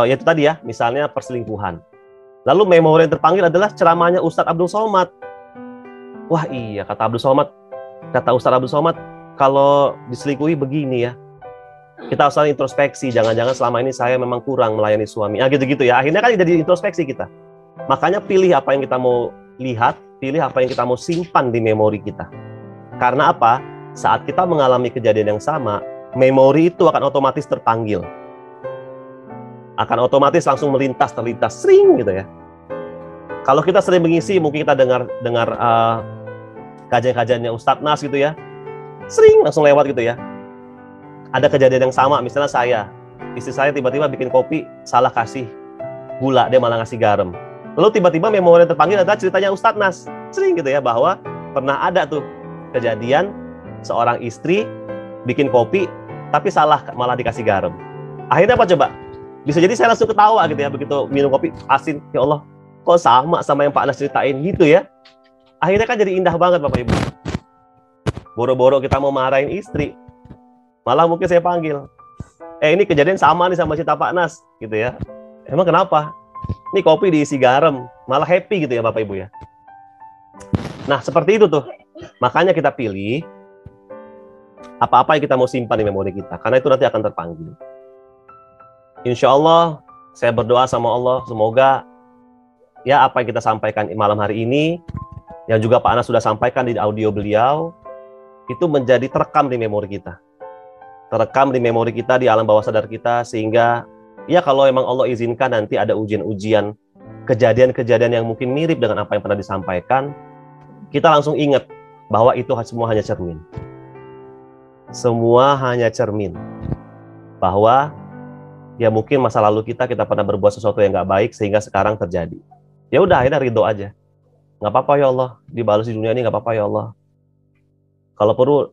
yaitu tadi ya, misalnya perselingkuhan. Lalu memori yang terpanggil adalah ceramahnya Ustadz Abdul Somad. Wah iya, kata Ustadz Abdul Somad, kalau diselingkuhi begini ya, kita harus introspeksi, jangan-jangan selama ini saya memang kurang melayani suami. Gitu-gitu ya, akhirnya kan jadi introspeksi kita. Makanya pilih apa yang kita mau lihat, pilih apa yang kita mau simpan di memori kita. Karena apa? Saat kita mengalami kejadian yang sama, memori itu akan otomatis terpanggil. Akan otomatis langsung terlintas, sering gitu ya. Kalau kita sering mengisi, mungkin kita dengar kajian-kajiannya Ustadz Nas gitu ya, sering langsung lewat gitu ya. Ada kejadian yang sama, misalnya istri saya tiba-tiba bikin kopi, salah kasih gula, dia malah ngasih garam. Lalu tiba-tiba memori yang terpanggil adalah ceritanya Ustadz Nas, sering gitu ya, bahwa pernah ada tuh kejadian seorang istri bikin kopi, tapi salah malah dikasih garam. Akhirnya apa coba? Bisa jadi saya langsung ketawa gitu ya, begitu minum kopi asin, ya Allah, kok sama yang Pak Anas ceritain gitu ya. Akhirnya kan jadi indah banget Bapak Ibu. Boro-boro kita mau marahin istri, malah mungkin saya panggil, ini kejadian sama nih sama cerita Pak Anas gitu ya. Emang kenapa? Ini kopi diisi garam, malah happy gitu ya Bapak Ibu ya. Nah, seperti itu tuh. Makanya kita pilih apa-apa yang kita mau simpan di memori kita, karena itu nanti akan terpanggil. Insya Allah, saya berdoa sama Allah, semoga ya apa yang kita sampaikan malam hari ini, yang juga Pak Anas sudah sampaikan di audio beliau, itu menjadi terekam di memori kita. Terekam di memori kita, di alam bawah sadar kita, sehingga ya kalau emang Allah izinkan nanti ada ujian-ujian, kejadian-kejadian yang mungkin mirip dengan apa yang pernah disampaikan, kita langsung ingat bahwa itu semua hanya cermin. Semua hanya cermin. Bahwa ya mungkin masa lalu kita pernah berbuat sesuatu yang nggak baik sehingga sekarang terjadi. Ya udah, akhirnya ridho aja. Nggak apa-apa ya Allah, dibalas di dunia ini nggak apa-apa ya Allah. Kalau perlu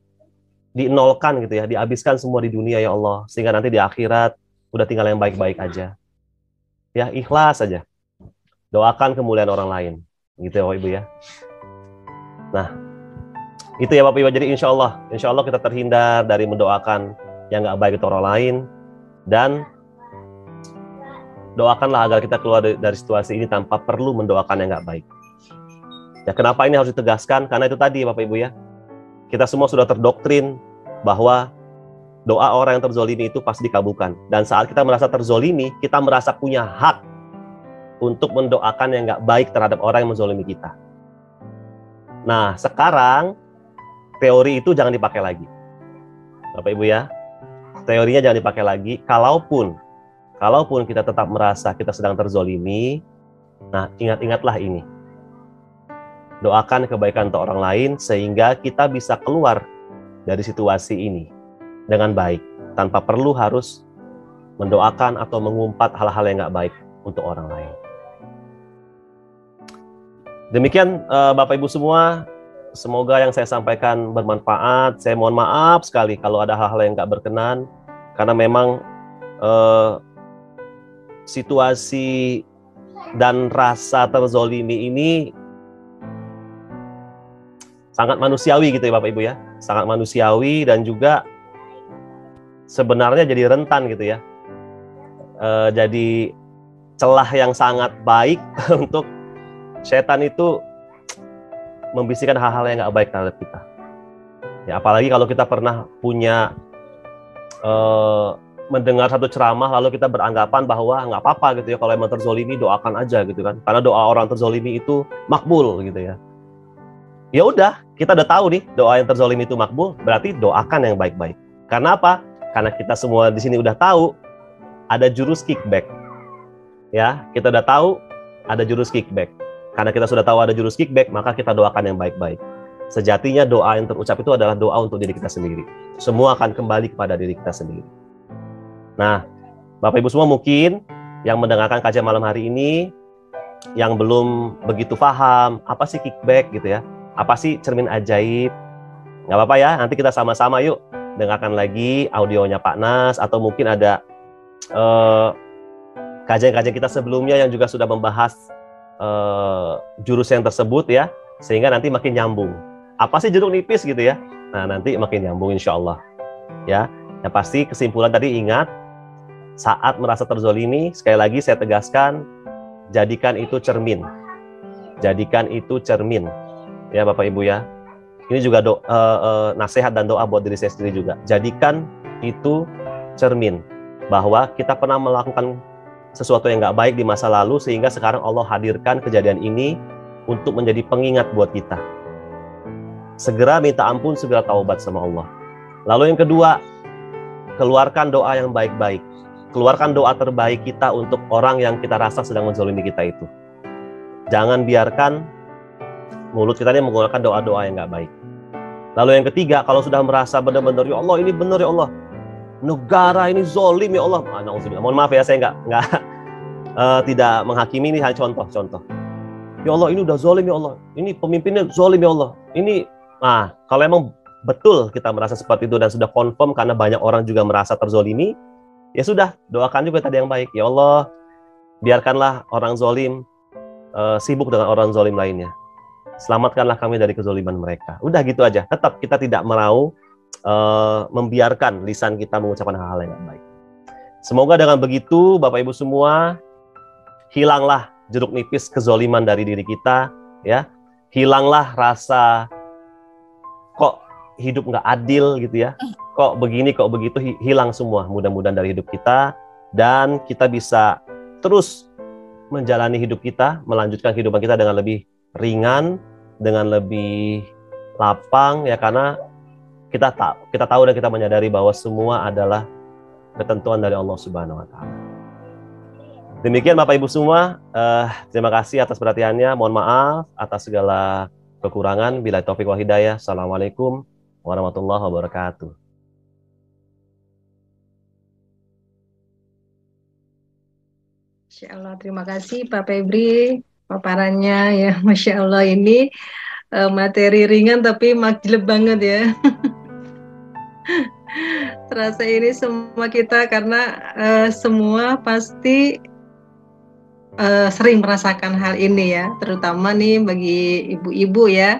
dinolkan gitu ya, dihabiskan semua di dunia ya Allah, sehingga nanti di akhirat udah tinggal yang baik-baik aja. Ya ikhlas aja. Doakan kemuliaan orang lain. Gitu ya Bapak Ibu ya. Nah, itu ya Bapak Ibu. Jadi insya Allah kita terhindar dari mendoakan yang nggak baik itu orang lain, dan doakanlah agar kita keluar dari situasi ini tanpa perlu mendoakan yang nggak baik. Ya, kenapa ini harus ditegaskan? Karena itu tadi Bapak Ibu ya, kita semua sudah terdoktrin bahwa doa orang yang terzolimi itu pasti dikabulkan. Dan saat kita merasa terzolimi, kita merasa punya hak untuk mendoakan yang nggak baik terhadap orang yang menzolimi kita. Nah, sekarang teori itu jangan dipakai lagi. Bapak Ibu ya, teorinya jangan dipakai lagi. Kalaupun kita tetap merasa kita sedang terzolimi, nah ingat-ingatlah ini. Doakan kebaikan untuk orang lain sehingga kita bisa keluar dari situasi ini dengan baik, tanpa perlu harus mendoakan atau mengumpat hal-hal yang nggak baik untuk orang lain. Demikian Bapak Ibu semua, semoga yang saya sampaikan bermanfaat. Saya mohon maaf sekali kalau ada hal-hal yang nggak berkenan, karena memang situasi dan rasa terzolimi ini sangat manusiawi gitu ya Bapak Ibu ya, sangat manusiawi, dan juga sebenarnya jadi rentan gitu ya, jadi celah yang sangat baik untuk setan itu membisikkan hal-hal yang nggak baik terhadap kita. Ya, apalagi kalau kita pernah punya mendengar satu ceramah lalu kita beranggapan bahwa nggak apa-apa gitu ya, kalau emang terzolimi doakan aja gitu kan, karena doa orang terzolimi itu makbul gitu ya. Ya udah, kita udah tahu nih doa yang terzolimi itu makbul, berarti doakan yang baik-baik. Karena apa? Karena kita semua di sini udah tahu ada jurus kickback. Ya, kita udah tahu ada jurus kickback. Karena kita sudah tahu ada jurus kickback, maka kita doakan yang baik-baik. Sejatinya doa yang terucap itu adalah doa untuk diri kita sendiri. Semua akan kembali kepada diri kita sendiri. Nah, Bapak Ibu semua mungkin yang mendengarkan kajian malam hari ini, yang belum begitu paham apa sih kickback gitu ya, apa sih cermin ajaib, nggak apa-apa ya, nanti kita sama-sama yuk dengarkan lagi audionya Pak Nas, atau mungkin ada kajian-kajian kita sebelumnya yang juga sudah membahas jurus yang tersebut ya, sehingga nanti makin nyambung. Apa sih jeruk nipis gitu ya? Nah, nanti makin nyambung insya Allah ya. Yang pasti kesimpulan tadi, ingat, saat merasa terzolimi, sekali lagi saya tegaskan, jadikan itu cermin. Jadikan itu cermin. Ya Bapak Ibu ya, ini juga nasihat dan doa buat diri saya sendiri juga. Jadikan itu cermin, bahwa kita pernah melakukan sesuatu yang nggak baik di masa lalu, sehingga sekarang Allah hadirkan kejadian ini untuk menjadi pengingat buat kita. Segera minta ampun, segera taubat sama Allah. Lalu yang kedua, keluarkan doa yang baik-baik. Keluarkan doa terbaik kita untuk orang yang kita rasa sedang menzalimi kita itu. Jangan biarkan mulut kita ini menggunakan doa-doa yang nggak baik. Lalu yang ketiga, kalau sudah merasa benar-benar, ya Allah ini benar ya Allah, negara ini zolim ya Allah. Mohon maaf ya, saya nggak tidak menghakimi, ini hanya contoh-contoh. Ya Allah ini udah zolim ya Allah, ini pemimpinnya zolim ya Allah. Ini, kalau emang betul kita merasa seperti itu dan sudah confirm karena banyak orang juga merasa terzolimi, ya sudah, doakan juga tadi yang baik. Ya Allah, biarkanlah orang zolim sibuk dengan orang zolim lainnya. Selamatkanlah kami dari kezoliman mereka. Udah gitu aja. Tetap kita tidak mau membiarkan lisan kita mengucapkan hal-hal yang baik. Semoga dengan begitu Bapak Ibu semua, hilanglah jeruk nipis kezoliman dari diri kita, ya. Hilanglah rasa kok hidup nggak adil gitu ya, kok begini, kok begitu, hilang semua mudah-mudahan dari hidup kita, dan kita bisa terus menjalani hidup kita, melanjutkan kehidupan kita dengan lebih ringan, dengan lebih lapang, ya, karena kita tahu dan kita menyadari bahwa semua adalah ketentuan dari Allah Subhanahu wa Ta'ala. Demikian Bapak Ibu semua, terima kasih atas perhatiannya. Mohon maaf atas segala kekurangan. Bila taufik wal hidayah. Assalamualaikum warahmatullahi wabarakatuh. Masya Allah, terima kasih Pak Febri paparannya ya. Masya Allah, ini materi ringan tapi makjleb banget ya. Terasa ini semua kita karena semua pasti sering merasakan hal ini ya, terutama nih bagi ibu-ibu ya.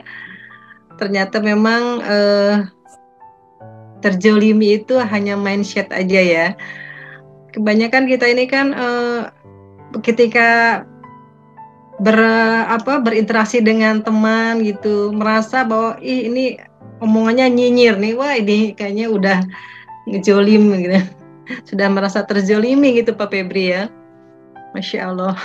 Ternyata memang terjolimi itu hanya mindset aja ya. Kebanyakan kita ini kan ketika berinteraksi dengan teman gitu, merasa bahwa ini omongannya nyinyir nih, wah ini kayaknya udah ngejolim gitu. Sudah merasa terzolimi gitu Pak Febri ya. Masya Allah.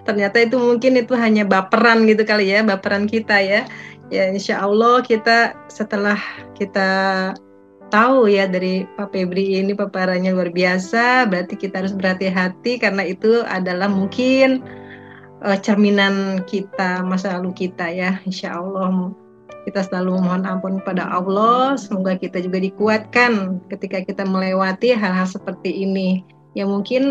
Ternyata itu mungkin itu hanya baperan gitu kali ya, baperan kita ya. Ya insya Allah kita setelah kita tahu ya dari Pak Febri ini paparannya luar biasa, berarti kita harus berhati-hati karena itu adalah mungkin cerminan kita, masa lalu kita ya. Insya Allah kita selalu mohon ampun kepada Allah, semoga kita juga dikuatkan ketika kita melewati hal-hal seperti ini. Ya mungkin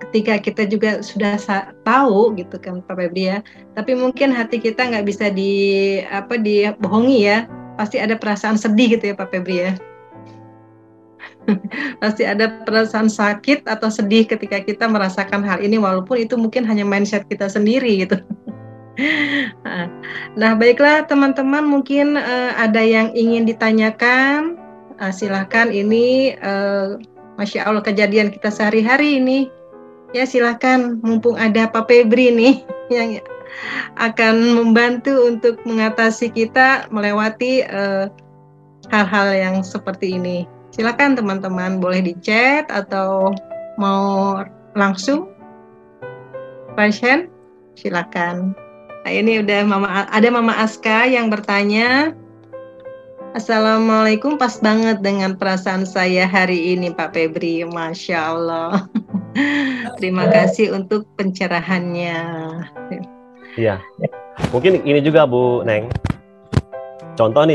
ketika kita juga sudah tahu gitu kan Pak Febri ya, tapi mungkin hati kita nggak bisa dibohongi ya, pasti ada perasaan sedih gitu ya Pak Febri ya. Pasti ada perasaan sakit atau sedih ketika kita merasakan hal ini, walaupun itu mungkin hanya mindset kita sendiri gitu. Nah baiklah teman-teman, mungkin ada yang ingin ditanyakan, silahkan. Ini Masya Allah kejadian kita sehari-hari ini. Ya silahkan, mumpung ada Pak Febri nih yang akan membantu untuk mengatasi kita melewati hal-hal yang seperti ini. Silahkan teman-teman, boleh di chat atau mau langsung pasien, silahkan. Nah ini udah ada Mama Aska yang bertanya, Assalamualaikum, pas banget dengan perasaan saya hari ini Pak Febri, Masya Allah. Terima kasih untuk pencerahannya. Iya, mungkin ini juga Bu Neng. Contoh.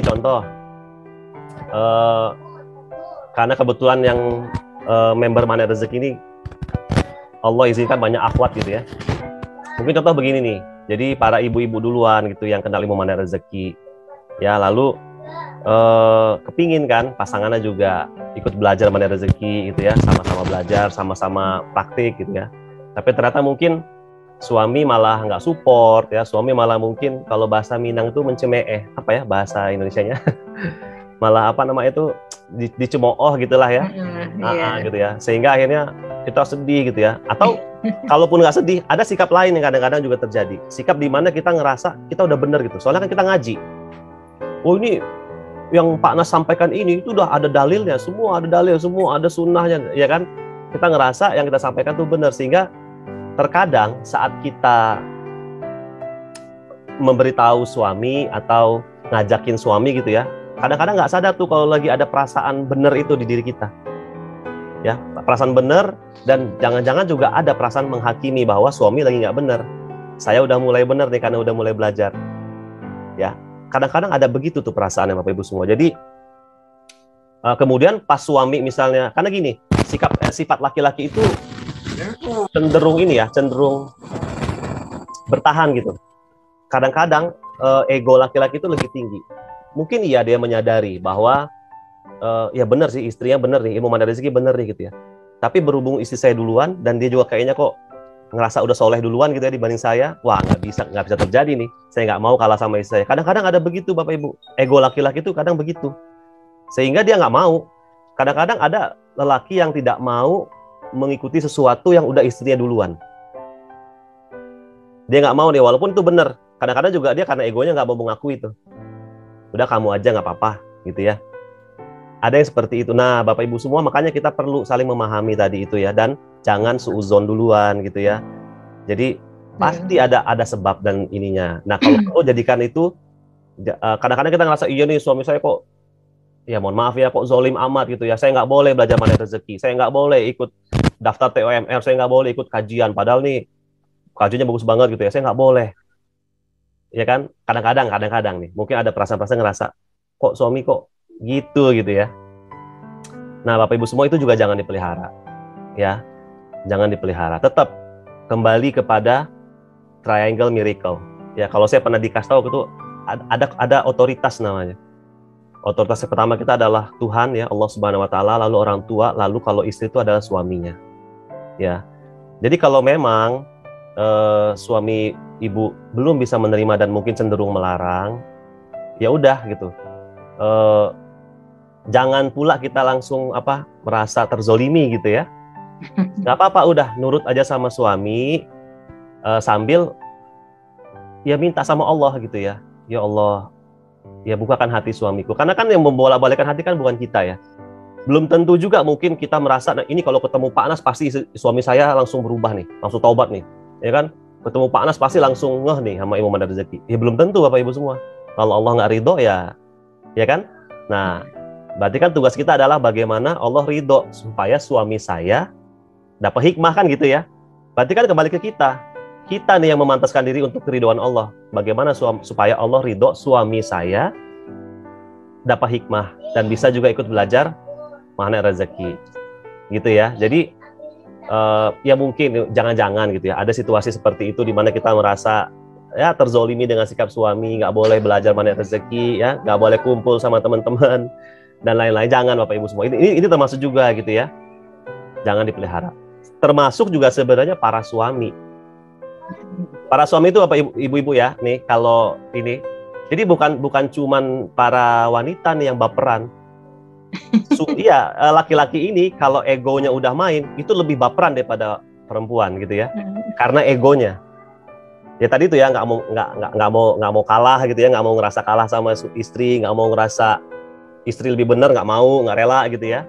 Karena kebetulan yang member Mana Rezeki ini Allah izinkan banyak akhwat gitu ya. Mungkin contoh begini nih. Jadi para ibu-ibu duluan gitu yang kenal ilmu Mana Rezeki. Ya, lalu kepingin kan pasangannya juga ikut belajar Mana Rezeki gitu ya, sama-sama belajar, sama-sama praktik gitu ya. Tapi ternyata mungkin suami malah nggak support ya, suami malah mungkin kalau bahasa Minang itu apa ya bahasa Indonesianya, malah itu dicemooh gitulah ya, gitu ya, sehingga akhirnya kita sedih gitu ya. Atau kalaupun nggak sedih, ada sikap lain yang kadang-kadang juga terjadi, sikap di mana kita ngerasa kita udah bener gitu, soalnya kan kita ngaji, oh ini yang Pak Nas sampaikan ini itu udah ada dalilnya, semua ada sunnahnya, ya kan? Kita ngerasa yang kita sampaikan itu benar, sehingga terkadang saat kita memberitahu suami atau ngajakin suami gitu ya, kadang-kadang nggak sadar tuh kalau lagi ada perasaan benar itu di diri kita, ya, perasaan benar, dan jangan-jangan juga ada perasaan menghakimi bahwa suami lagi nggak benar. Saya udah mulai benar nih karena udah mulai belajar, ya. Kadang-kadang ada begitu tuh perasaannya Bapak Ibu semua. Jadi kemudian pas suami misalnya, karena gini, sifat laki-laki itu cenderung bertahan gitu. Kadang-kadang ego laki-laki itu lebih tinggi. Mungkin iya dia menyadari bahwa ya benar sih istrinya benar nih, ilmu Mana Rezeki benar nih gitu ya. Tapi berhubung istri saya duluan dan dia juga kayaknya kok ngerasa udah soleh duluan gitu ya dibanding saya, wah nggak bisa terjadi nih, saya nggak mau kalah sama istri saya. Kadang-kadang ada begitu Bapak Ibu, ego laki-laki itu kadang begitu, sehingga dia nggak mau. Kadang-kadang ada lelaki yang tidak mau mengikuti sesuatu yang udah istrinya duluan, Dia nggak mau nih, walaupun itu benar. Kadang-kadang juga dia karena egonya nggak mau mengakui itu. Udah kamu aja nggak apa-apa, gitu ya. Ada yang seperti itu. Nah, Bapak Ibu semua, makanya kita perlu saling memahami tadi itu ya, dan jangan suuzon duluan gitu ya. Jadi pasti ada sebab dan ininya. Nah, kalau kamu jadikan itu, kadang-kadang kita ngerasa iya nih suami saya kok, ya mohon maaf ya, kok zolim amat gitu ya. Saya nggak boleh belajar mana rezeki. Saya nggak boleh ikut daftar TOMR. Saya nggak boleh ikut kajian. Padahal nih kajiannya bagus banget gitu ya. Saya nggak boleh. Ya kan? Kadang-kadang nih, mungkin ada perasaan-perasaan ngerasa, kok suami kok gitu ya. Nah, Bapak Ibu semua, itu juga jangan dipelihara. Ya. Jangan dipelihara. Tetap kembali kepada triangle miracle. Ya, kalau saya pernah dikasih tahu itu ada otoritas namanya. Otoritas yang pertama kita adalah Tuhan ya, Allah Subhanahu wa taala, lalu orang tua, lalu kalau istri itu adalah suaminya. Ya. Jadi kalau memang suami ibu belum bisa menerima dan mungkin cenderung melarang, ya udah gitu. Jangan pula kita langsung merasa terzolimi gitu ya. Nggak apa-apa, udah nurut aja sama suami, sambil ya minta sama Allah gitu ya. Ya Allah, ya bukakan hati suamiku. Karena kan yang membolak-balikkan hati kan bukan kita ya. Belum tentu juga mungkin kita merasa, nah ini kalau ketemu Pak Anas pasti suami saya langsung berubah nih, langsung taubat nih. Ya kan? Ketemu Pak Anas pasti langsung ngeh nih sama ilmu mana rezeki. Ya belum tentu Bapak Ibu semua. Kalau Allah nggak ridho ya kan? Nah, berarti kan tugas kita adalah bagaimana Allah ridho supaya suami saya dapat hikmah kan gitu ya. Berarti kan kembali ke kita. Kita nih yang memantaskan diri untuk keridhaan Allah. Bagaimana supaya Allah ridho suami saya dapat hikmah dan bisa juga ikut belajar mana rezeki. Gitu ya. Jadi ya mungkin jangan-jangan gitu ya. Ada situasi seperti itu di mana kita merasa ya terzolimi dengan sikap suami, nggak boleh belajar mana rezeki ya, nggak boleh kumpul sama teman-teman dan lain-lain. Jangan Bapak Ibu semua. Ini termasuk juga gitu ya. Jangan dipelihara. Termasuk juga sebenarnya para suami. Para suami itu Bapak Ibu-ibu ya, nih kalau ini. Jadi bukan cuman para wanita nih yang baperan. Iya, laki-laki ini kalau egonya udah main, itu lebih baperan daripada perempuan gitu ya. Karena egonya. Ya tadi itu ya nggak mau kalah gitu ya, nggak mau ngerasa kalah sama istri, nggak mau ngerasa istri lebih benar, nggak rela gitu ya.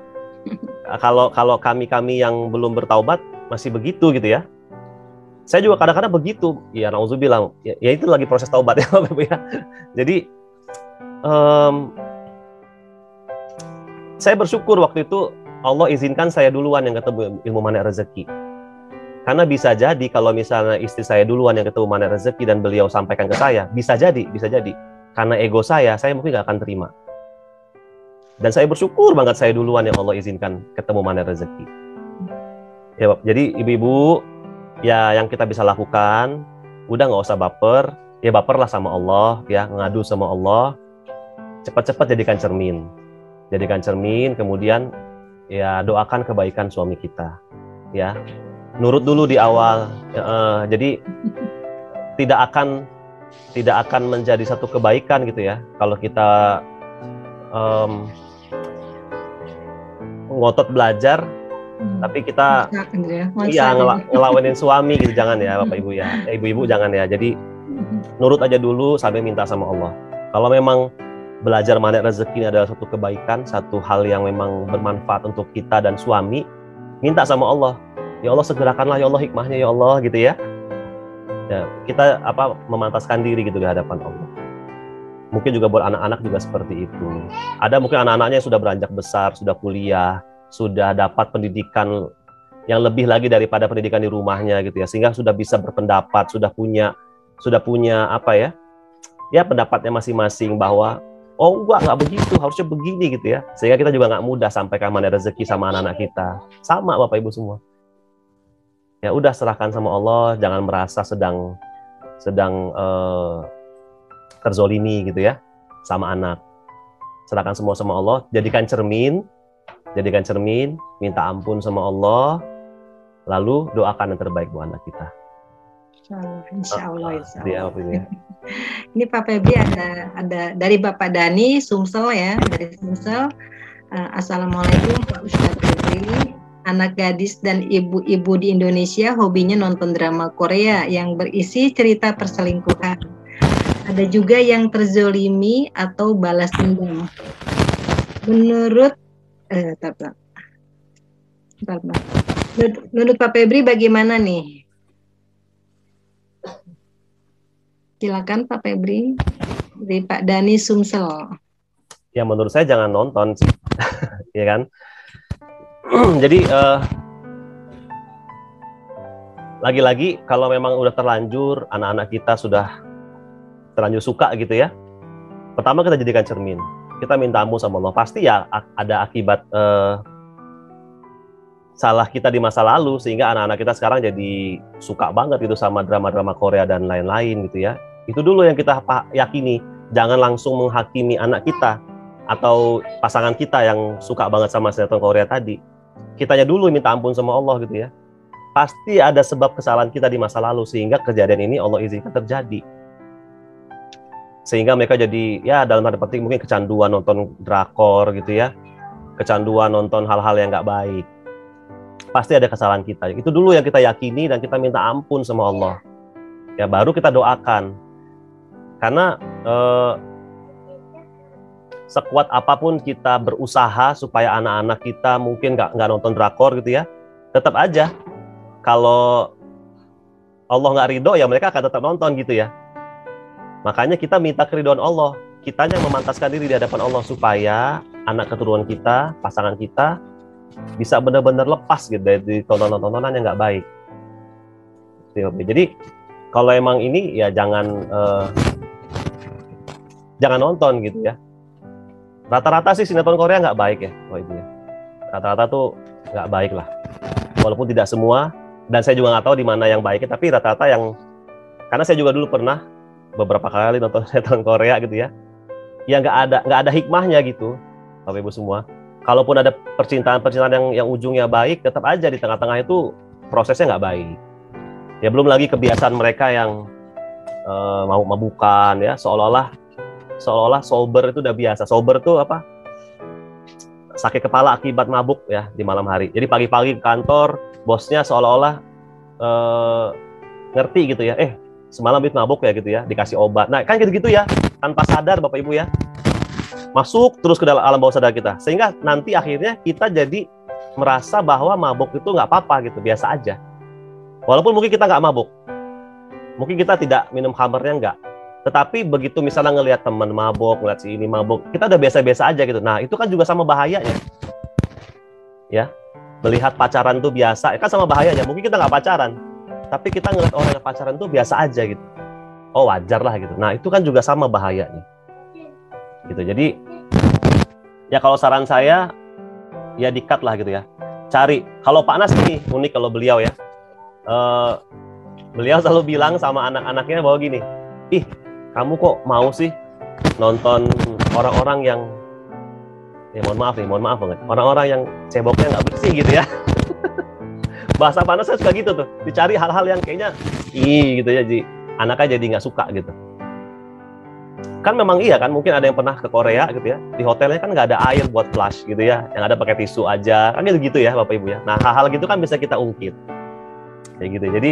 Kalau kami yang belum bertaubat masih begitu gitu ya. Saya juga kadang-kadang begitu. Ya nauzubillah. Ya itu lagi proses taubat ya Bapak Ibu ya. Jadi saya bersyukur waktu itu Allah izinkan saya duluan yang ketemu ilmu mana rezeki. Karena bisa jadi kalau misalnya istri saya duluan yang ketemu mana rezeki dan beliau sampaikan ke saya, bisa jadi. Karena ego saya mungkin nggak akan terima. Dan saya bersyukur banget saya duluan yang Allah izinkan ketemu mana rezeki. Ya, jadi ibu-ibu, ya yang kita bisa lakukan, udah nggak usah baper, ya baperlah sama Allah, ya ngadu sama Allah, cepat-cepat jadikan cermin, kemudian ya doakan kebaikan suami kita, ya. Nurut dulu di awal, jadi tidak akan menjadi satu kebaikan gitu ya kalau kita ngotot belajar tapi kita ngelawanin suami gitu, jangan ya Bapak Ibu ya, ibu-ibu jangan ya. Jadi nurut aja dulu sambil minta sama Allah. Kalau memang belajar mana rezeki ini adalah satu kebaikan, satu hal yang memang bermanfaat untuk kita dan suami, minta sama Allah. Ya Allah segerakanlah ya Allah hikmahnya ya Allah gitu ya. Ya kita memantaskan diri gitu di hadapan Allah. Mungkin juga buat anak-anak juga seperti itu. Ada mungkin anak-anaknya yang sudah beranjak besar, sudah kuliah, sudah dapat pendidikan yang lebih lagi daripada pendidikan di rumahnya gitu ya, sehingga sudah bisa berpendapat, sudah punya ya pendapatnya masing-masing bahwa oh nggak begitu, harusnya begini gitu ya, sehingga kita juga nggak mudah sampaikan mana rezeki sama anak-anak kita. Sama Bapak Ibu semua. Ya udah serahkan sama Allah, jangan merasa sedang terzolimi gitu ya sama anak. Serahkan semua sama Allah, jadikan cermin, minta ampun sama Allah, lalu doakan yang terbaik buat anak kita. Insya Allah. Ini Pak Febri ada dari Bapak Dani Sumsel ya, dari Sumsel. Assalamualaikum Pak Ustadz Febri. anak gadis dan ibu-ibu di Indonesia hobinya nonton drama Korea yang berisi cerita perselingkuhan. Ada juga yang terzolimi atau balas dendam. Menurut menurut Pak Febri bagaimana nih? Silakan Pak Febri. Dari Pak Dani Sumsel. Ya menurut saya jangan nonton sih, ya kan? Jadi lagi-lagi kalau memang udah terlanjur, anak-anak kita sudah terlanjur suka gitu ya. Pertama kita jadikan cermin, kita minta ampun sama Allah. Pasti ya ada akibat salah kita di masa lalu sehingga anak-anak kita sekarang jadi suka banget gitu sama drama-drama Korea dan lain-lain gitu ya. Itu dulu yang kita yakini. Jangan langsung menghakimi anak kita atau pasangan kita yang suka banget sama sinetron Korea tadi. Kitanya dulu minta ampun sama Allah gitu ya. Pasti ada sebab kesalahan kita di masa lalu sehingga kejadian ini Allah izinkan terjadi. Sehingga mereka jadi ya dalam tanda petik mungkin kecanduan nonton drakor gitu ya. Kecanduan nonton hal-hal yang nggak baik. Pasti ada kesalahan kita. Itu dulu yang kita yakini dan kita minta ampun sama Allah. Ya baru kita doakan. Karena sekuat apapun kita berusaha supaya anak-anak kita mungkin nggak nonton drakor gitu ya, tetap aja kalau Allah nggak ridho ya mereka akan tetap nonton gitu ya. Makanya kita minta keridhaan Allah, kitanya yang memantaskan diri di hadapan Allah supaya anak keturunan kita, pasangan kita bisa benar-benar lepas gitu dari tontonan-tontonan yang nggak baik. Jadi kalau emang ini ya jangan nonton gitu ya. Rata-rata sih sinetron Korea nggak baik ya, Ibu ya. Rata-rata tuh nggak baik lah. Walaupun tidak semua, dan saya juga nggak tahu di mana yang baiknya, tapi rata-rata yang, karena saya juga dulu pernah beberapa kali nonton sinetron Korea gitu ya, ya nggak ada hikmahnya gitu, Bapak Ibu semua. Kalaupun ada percintaan yang ujungnya baik, tetap aja di tengah-tengah itu prosesnya nggak baik. Ya belum lagi kebiasaan mereka yang mau mabukan ya, seolah-olah sober itu udah biasa. Sober tuh apa? Sakit kepala akibat mabuk ya di malam hari. Jadi pagi-pagi ke kantor, bosnya seolah-olah ngerti gitu ya. Semalam itu mabuk ya gitu ya, dikasih obat. Nah kan gitu-gitu ya, tanpa sadar Bapak Ibu ya. Masuk terus ke dalam alam bawah sadar kita. Sehingga nanti akhirnya kita jadi merasa bahwa mabuk itu nggak apa-apa gitu, biasa aja. Walaupun mungkin kita nggak mabuk. Mungkin kita tidak minum khamrnya nggak. Tetapi begitu misalnya ngelihat teman mabok, ngelihat si ini mabok, kita udah biasa-biasa aja gitu. Nah, itu kan juga sama bahayanya. Ya, melihat pacaran tuh biasa, kan sama bahayanya. Mungkin kita nggak pacaran, tapi kita ngelihat orang yang pacaran tuh biasa aja gitu. Oh, wajar lah gitu. Nah, itu kan juga sama bahayanya. Gitu. Jadi, ya kalau saran saya, ya di-cut lah gitu ya. Cari. Kalau Pak Nas ini, unik kalau beliau ya. Beliau selalu bilang sama anak-anaknya bahwa gini, kamu kok mau sih nonton orang-orang yang ya mohon maaf banget, orang-orang yang ceboknya nggak bersih gitu ya. Bahasa panas saya suka gitu tuh, dicari hal-hal yang kayaknya gitu ya, jadi anaknya jadi nggak suka gitu. Kan memang iya kan, mungkin ada yang pernah ke Korea gitu ya, di hotelnya kan nggak ada air buat flush gitu ya, yang ada pakai tisu aja, kan gitu ya Bapak Ibu ya. Nah hal-hal gitu kan bisa kita ungkit kayak gitu. Jadi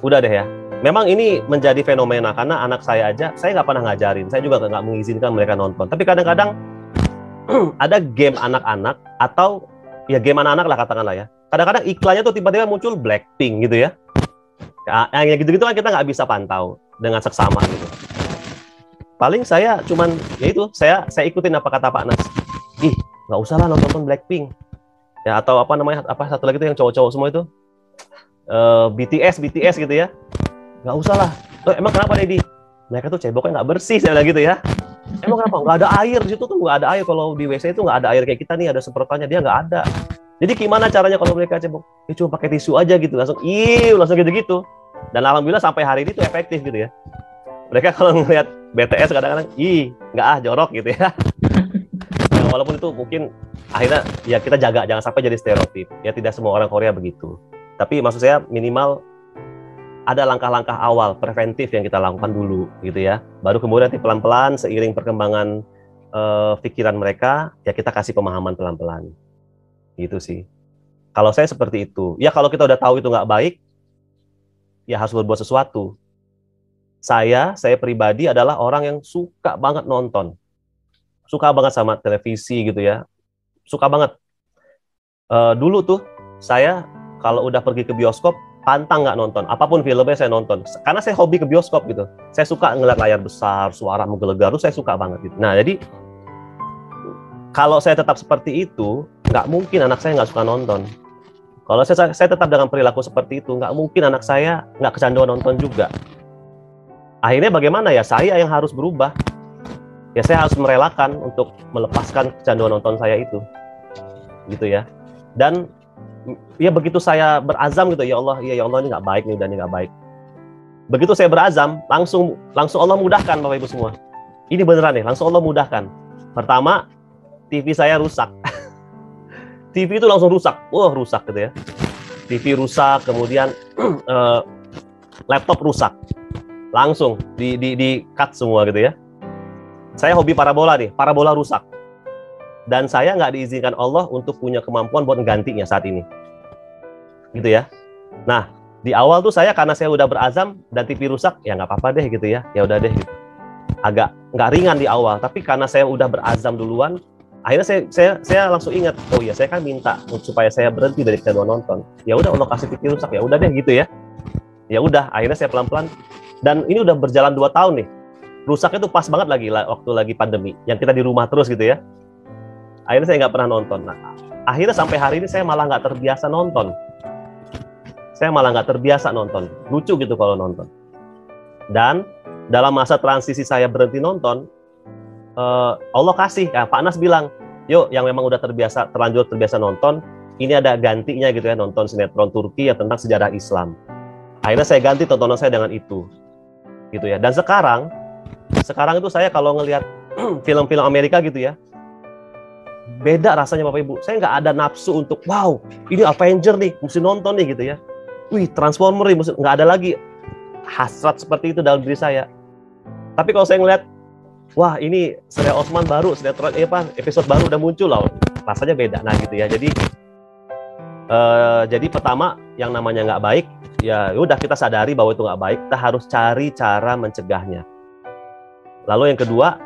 udah deh ya. Memang ini menjadi fenomena karena anak saya aja, saya nggak pernah ngajarin, saya juga nggak mengizinkan mereka nonton. Tapi kadang-kadang ada game anak-anak atau ya game anak-anak lah katakanlah ya. Kadang-kadang iklannya tuh tiba-tiba muncul Blackpink gitu ya. Yang gitu-gitu kan kita nggak bisa pantau dengan seksama gitu. Paling saya cuman ya itu saya ikutin apa kata Pak Nas. Nggak usah lah nonton Blackpink. Ya atau apa namanya satu lagi tuh yang cowok-cowok semua itu BTS gitu ya. Nggak usah lah. Emang kenapa Dedi? Mereka tuh ceboknya nggak bersih, saya bilang gitu ya. Emang kenapa? Nggak ada air di situ tuh, nggak ada air. Kalau di WC itu nggak ada air kayak kita nih, ada semprotannya, dia nggak ada. Jadi gimana caranya kalau mereka cebok? Ya cuma pakai tisu aja gitu, langsung gitu-gitu. Dan alhamdulillah sampai hari ini tuh efektif gitu ya. Mereka kalau ngelihat BTS kadang-kadang, nggak jorok gitu ya. Nah, walaupun itu mungkin akhirnya ya kita jaga jangan sampai jadi stereotip. Ya tidak semua orang Korea begitu. Tapi maksud saya minimal ada langkah-langkah awal preventif yang kita lakukan dulu gitu ya. Baru kemudian pelan-pelan seiring perkembangan pikiran mereka ya kita kasih pemahaman pelan-pelan. Gitu sih. Kalau saya seperti itu. Ya kalau kita udah tahu itu nggak baik, ya harus berbuat sesuatu. Saya pribadi adalah orang yang suka banget nonton. Suka banget sama televisi gitu ya. Suka banget. Dulu tuh saya kalau udah pergi ke bioskop, pantang nggak nonton. Apapun filmnya saya nonton. Karena saya hobi ke bioskop gitu. Saya suka ngeliat layar besar, suara menggelegar, saya suka banget gitu. Nah, jadi kalau saya tetap seperti itu, nggak mungkin anak saya nggak suka nonton. Kalau saya tetap dengan perilaku seperti itu, nggak mungkin anak saya nggak kecanduan nonton juga. Akhirnya bagaimana ya? Saya yang harus berubah. Ya saya harus merelakan untuk melepaskan kecanduan nonton saya itu. Gitu ya. Dan ya begitu saya berazam gitu, ya Allah ini nggak baik nih, dan ini nggak baik. Begitu saya berazam, langsung Allah mudahkan Bapak Ibu semua. Ini beneran nih, langsung Allah mudahkan. Pertama, TV saya rusak. TV itu langsung rusak, rusak gitu ya. TV rusak, kemudian laptop rusak, langsung di cut semua gitu ya. Saya hobi parabola nih, parabola rusak, dan saya nggak diizinkan Allah untuk punya kemampuan buat menggantinya saat ini, gitu ya. Nah di awal tuh saya karena saya udah berazam dan TV rusak, ya nggak apa-apa deh gitu ya, ya udah deh gitu. Agak nggak ringan di awal, tapi karena saya udah berazam duluan. Akhirnya saya langsung ingat, oh iya saya kan minta supaya saya berhenti dari kecanduan nonton. Ya udah Allah kasih TV rusak, ya udah deh gitu ya. Ya udah, akhirnya saya pelan-pelan, dan ini udah berjalan 2 tahun nih. Rusaknya tuh pas banget lagi waktu lagi pandemi, yang kita di rumah terus gitu ya. Akhirnya saya nggak pernah nonton. Nah, akhirnya sampai hari ini saya malah nggak terbiasa nonton. Saya malah nggak terbiasa nonton. Lucu gitu kalau nonton. Dan dalam masa transisi saya berhenti nonton, Allah kasih, Pak Nas bilang, yuk yang memang udah terlanjur terbiasa nonton, ini ada gantinya gitu ya, nonton sinetron Turki yang tentang sejarah Islam. Akhirnya saya ganti tontonan saya dengan itu, gitu ya. Dan sekarang itu saya kalau ngelihat film-film Amerika gitu ya, beda rasanya Bapak Ibu. Saya nggak ada nafsu untuk, wow, ini Avenger nih, mesti nonton nih gitu ya. Wih, Transformer nih, nggak ada lagi hasrat seperti itu dalam diri saya. Tapi kalau saya ngelihat, wah ini serial Osman baru, episode baru udah muncul loh, rasanya beda. Nah gitu ya. Jadi pertama yang namanya nggak baik, ya udah kita sadari bahwa itu nggak baik, kita harus cari cara mencegahnya. Lalu yang kedua,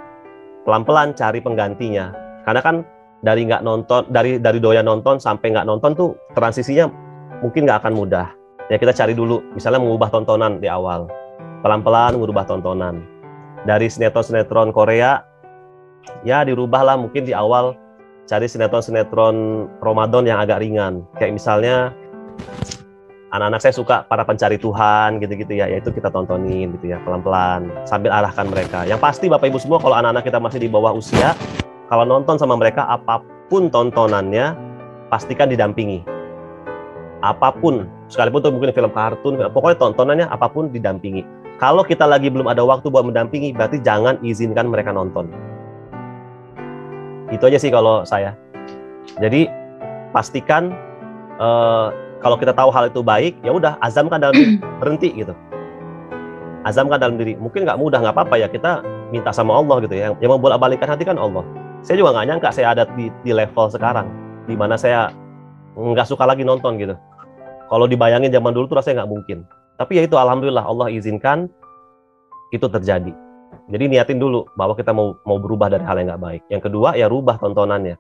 pelan-pelan cari penggantinya. Karena kan dari nggak nonton, dari doyan nonton sampai nggak nonton tuh transisinya mungkin nggak akan mudah. Ya kita cari dulu, misalnya mengubah tontonan di awal, pelan-pelan mengubah tontonan. Dari sinetron-sinetron Korea, ya dirubahlah mungkin di awal, cari sinetron-sinetron Ramadan yang agak ringan. Kayak misalnya, anak-anak saya suka Para Pencari Tuhan, gitu-gitu ya, itu kita tontonin gitu ya, pelan-pelan, sambil arahkan mereka. Yang pasti Bapak Ibu semua, kalau anak-anak kita masih di bawah usia, kalau nonton sama mereka, apapun tontonannya, pastikan didampingi. Apapun, sekalipun itu mungkin film kartun, pokoknya tontonannya apapun didampingi. Kalau kita lagi belum ada waktu buat mendampingi, berarti jangan izinkan mereka nonton. Itu aja sih kalau saya. Jadi pastikan kalau kita tahu hal itu baik, ya udah azamkan dalam diri, berhenti gitu. Azamkan dalam diri. Mungkin nggak mudah, nggak apa-apa ya, kita minta sama Allah gitu ya. Yang membolak-balikkan hati kan Allah. Saya juga nggak nyangka saya ada di level sekarang, di mana saya nggak suka lagi nonton gitu. Kalau dibayangin zaman dulu tuh rasanya nggak mungkin. Tapi ya itu alhamdulillah Allah izinkan itu terjadi. Jadi niatin dulu bahwa kita mau berubah dari hal yang nggak baik. Yang kedua ya rubah tontonannya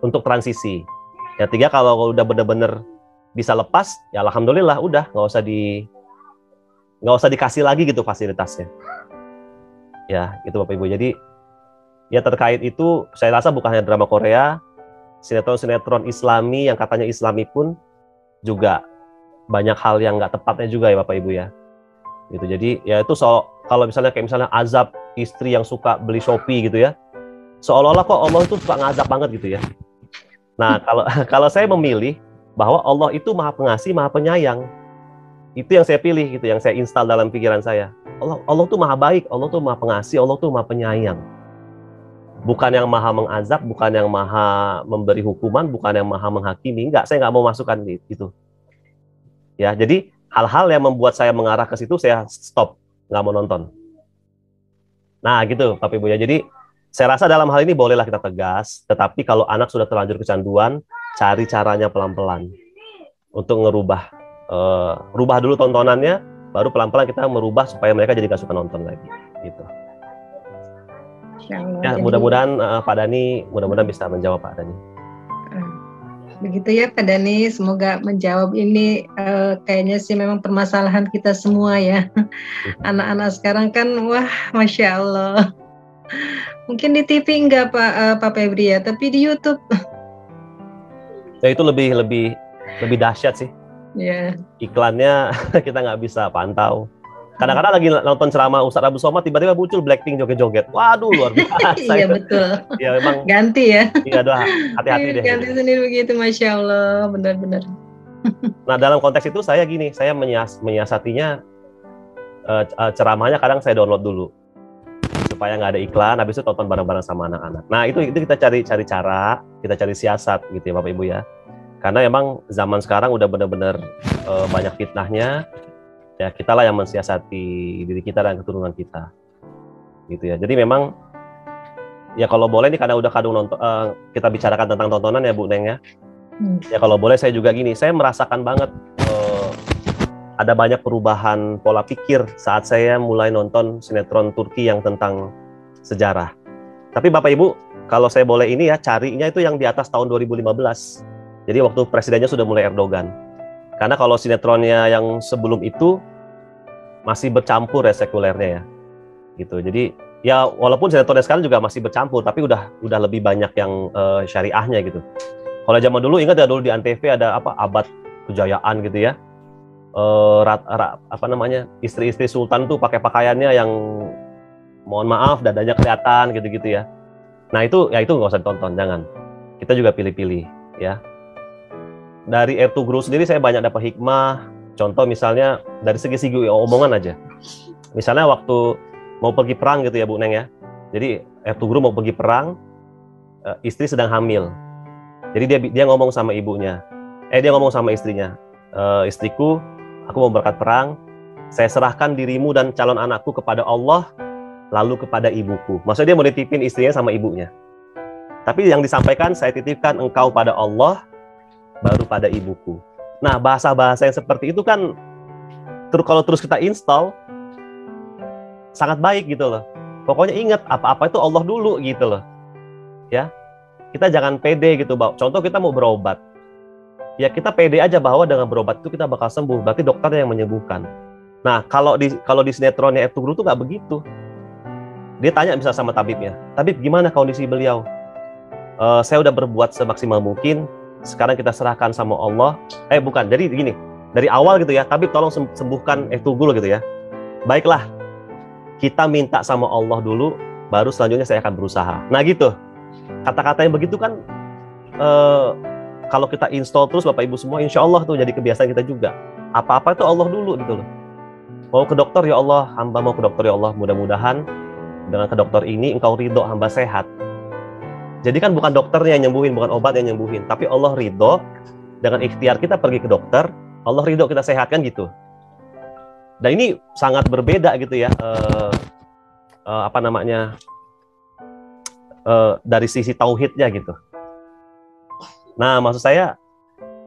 untuk transisi. Yang tiga kalau udah bener-bener bisa lepas, ya alhamdulillah udah nggak usah dikasih lagi gitu fasilitasnya. Ya itu Bapak Ibu. Jadi ya terkait itu saya rasa bukan hanya drama Korea, sinetron-sinetron Islami yang katanya Islami pun juga banyak hal yang nggak tepatnya juga ya Bapak Ibu ya. Gitu. Jadi ya itu kalau misalnya kayak misalnya azab istri yang suka beli Shopee gitu ya, seolah-olah kok Allah itu suka ngazab banget gitu ya. Nah kalau saya memilih bahwa Allah itu Maha Pengasih, Maha Penyayang, itu yang saya pilih gitu, yang saya install dalam pikiran saya. Allah tuh Maha Baik, Allah tuh Maha Pengasih, Allah tuh Maha Penyayang. Bukan yang Maha mengazab, bukan yang Maha memberi hukuman, bukan yang Maha menghakimi. Enggak, saya nggak mau masukkan itu. Ya, jadi hal-hal yang membuat saya mengarah ke situ saya stop, nggak mau nonton. Nah gitu Bapak Ibu ya. Jadi Saya rasa dalam hal ini bolehlah kita tegas, tetapi kalau anak sudah terlanjur kecanduan, cari caranya pelan-pelan untuk rubah dulu tontonannya, baru pelan-pelan kita merubah supaya mereka jadi gak suka nonton lagi gitu. Insya Allah. Ya, Jadi, mudah-mudahan Pak Dhani bisa menjawab Pak Dhani. begitu ya Pak Dhani, semoga menjawab ini. Kayaknya sih memang permasalahan kita semua ya. Anak-anak sekarang kan, wah, Masya Allah. Mungkin di TV enggak Pak Febri ya, tapi di YouTube. Ya itu lebih dahsyat sih. Ya. Iklannya kita nggak bisa pantau. Kadang-kadang lagi nonton ceramah Ustadz Abu Somad, tiba-tiba muncul Blackpink joget-joget. Waduh, luar biasa. Iya betul. Ya memang. Ganti ya. Iya, doa hati-hati deh. Ganti sendiri begitu, Masya Allah, benar-benar. Nah, dalam konteks itu saya menyiasatinya, ceramahnya kadang saya download dulu supaya nggak ada iklan, habis itu tonton bareng-bareng sama anak-anak. Nah, itu kita cari cara, kita cari siasat gitu ya Bapak Ibu ya. Karena emang zaman sekarang udah benar-benar banyak fitnahnya. Ya, kitalah yang mensiasati diri kita dan keturunan kita. Gitu ya. Jadi memang ya kalau boleh nih, karena udah kadung nonton, kita bicarakan tentang tontonan ya Bu Neng ya. Ya kalau boleh saya juga gini, saya merasakan banget ada banyak perubahan pola pikir saat saya mulai nonton sinetron Turki yang tentang sejarah. Tapi Bapak Ibu, kalau saya boleh ini ya, carinya itu yang di atas tahun 2015. Jadi waktu presidennya sudah mulai Erdogan. Karena kalau sinetronnya yang sebelum itu masih bercampur ya sekulernya ya. Gitu. Jadi ya walaupun sinetronnya sekarang juga masih bercampur, tapi udah lebih banyak yang syariahnya gitu. Kalau zaman dulu, ingat ya, dulu di Antv ada Abad Kejayaan gitu ya. Istri-istri sultan tuh pakai pakaiannya yang mohon maaf dadanya kelihatan gitu-gitu ya. Nah itu nggak usah ditonton, jangan. Kita juga pilih-pilih ya. Dari Ertugrul sendiri saya banyak dapat hikmah. Contoh misalnya dari segi omongan aja. Misalnya waktu mau pergi perang gitu ya Bu Neng ya. Jadi Ertugrul mau pergi perang, istri sedang hamil. Jadi dia ngomong sama ibunya. Dia ngomong sama istrinya. Istriku, aku mau berangkat perang. Saya serahkan dirimu dan calon anakku kepada Allah, lalu kepada ibuku. Maksudnya dia mau dititipin istrinya sama ibunya. Tapi yang disampaikan, saya titipkan engkau pada Allah, baru pada ibuku. Nah, bahasa-bahasa yang seperti itu kan kalau terus kita install sangat baik gitu loh. Pokoknya ingat, apa-apa itu Allah dulu gitu loh. Ya. Kita jangan pede gitu, Bang. Contoh kita mau berobat. Ya kita pede aja bahwa dengan berobat itu kita bakal sembuh. Berarti dokternya yang menyembuhkan. Nah, kalau di sinetronnya Ertugrul tuh nggak begitu. Dia tanya bisa sama tabibnya. Tabib, gimana kondisi beliau? Saya udah berbuat semaksimal mungkin. Sekarang kita serahkan sama Allah. Bukan, jadi gini, dari awal gitu ya, tabib tolong sembuhkan Ertugrul gitu ya. Baiklah, kita minta sama Allah dulu, baru selanjutnya saya akan berusaha. Nah gitu, kata-kata yang begitu kan, kalau kita install terus Bapak Ibu semua, insya Allah tuh jadi kebiasaan kita juga. Apa-apa itu Allah dulu gitu loh. Mau ke dokter, ya Allah, hamba mau ke dokter ya Allah, mudah-mudahan dengan ke dokter ini engkau ridho hamba sehat. Jadi kan bukan dokternya yang nyembuhin, bukan obat yang nyembuhin, tapi Allah ridho dengan ikhtiar kita pergi ke dokter, Allah ridho kita sehat kan gitu. Dan ini sangat berbeda gitu ya, dari sisi tauhidnya gitu. Nah, maksud saya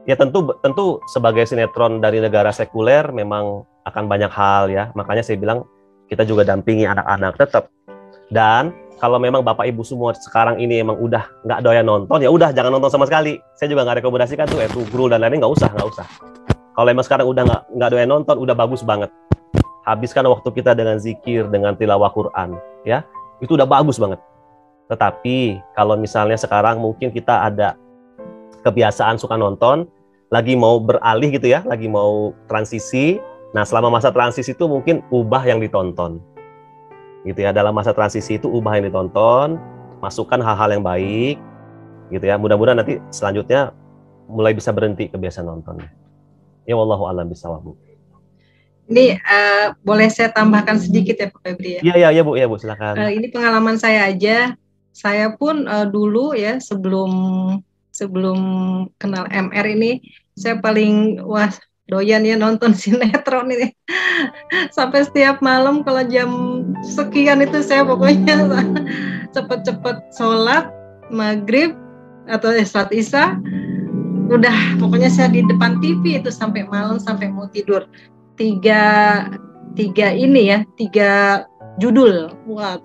ya tentu sebagai sinetron dari negara sekuler memang akan banyak hal ya. Makanya saya bilang kita juga dampingi anak-anak tetap. Dan kalau memang Bapak Ibu semua sekarang ini emang udah nggak doyan nonton, ya udah jangan nonton sama sekali. Saya juga nggak rekomendasikan tuh Ertugrul dan lain-lain, nggak usah. Kalau emang sekarang udah nggak doyan nonton, udah bagus banget. Habiskan waktu kita dengan zikir, dengan tilawah Quran, ya itu udah bagus banget. Tetapi kalau misalnya sekarang mungkin kita ada kebiasaan suka nonton, lagi mau beralih gitu ya, lagi mau transisi. Nah selama masa transisi itu mungkin ubah yang ditonton. Gitu ya, dalam masa transisi itu ubah yang ditonton, masukkan hal-hal yang baik, gitu ya. Mudah-mudahan nanti selanjutnya mulai bisa berhenti kebiasaan nonton. Ya wallahu a'lam bishawab. Ini boleh saya tambahkan sedikit ya Pak Febri ya? Iya Bu, silakan. Ini pengalaman saya aja. Saya pun dulu ya sebelum kenal MR ini, saya paling doyan ya nonton sinetron ini. Sampai setiap malam kalau jam sekian itu saya pokoknya cepet-cepet sholat maghrib atau sholat isya, udah pokoknya saya di depan TV itu sampai malam, sampai mau tidur. Tiga judul, wah,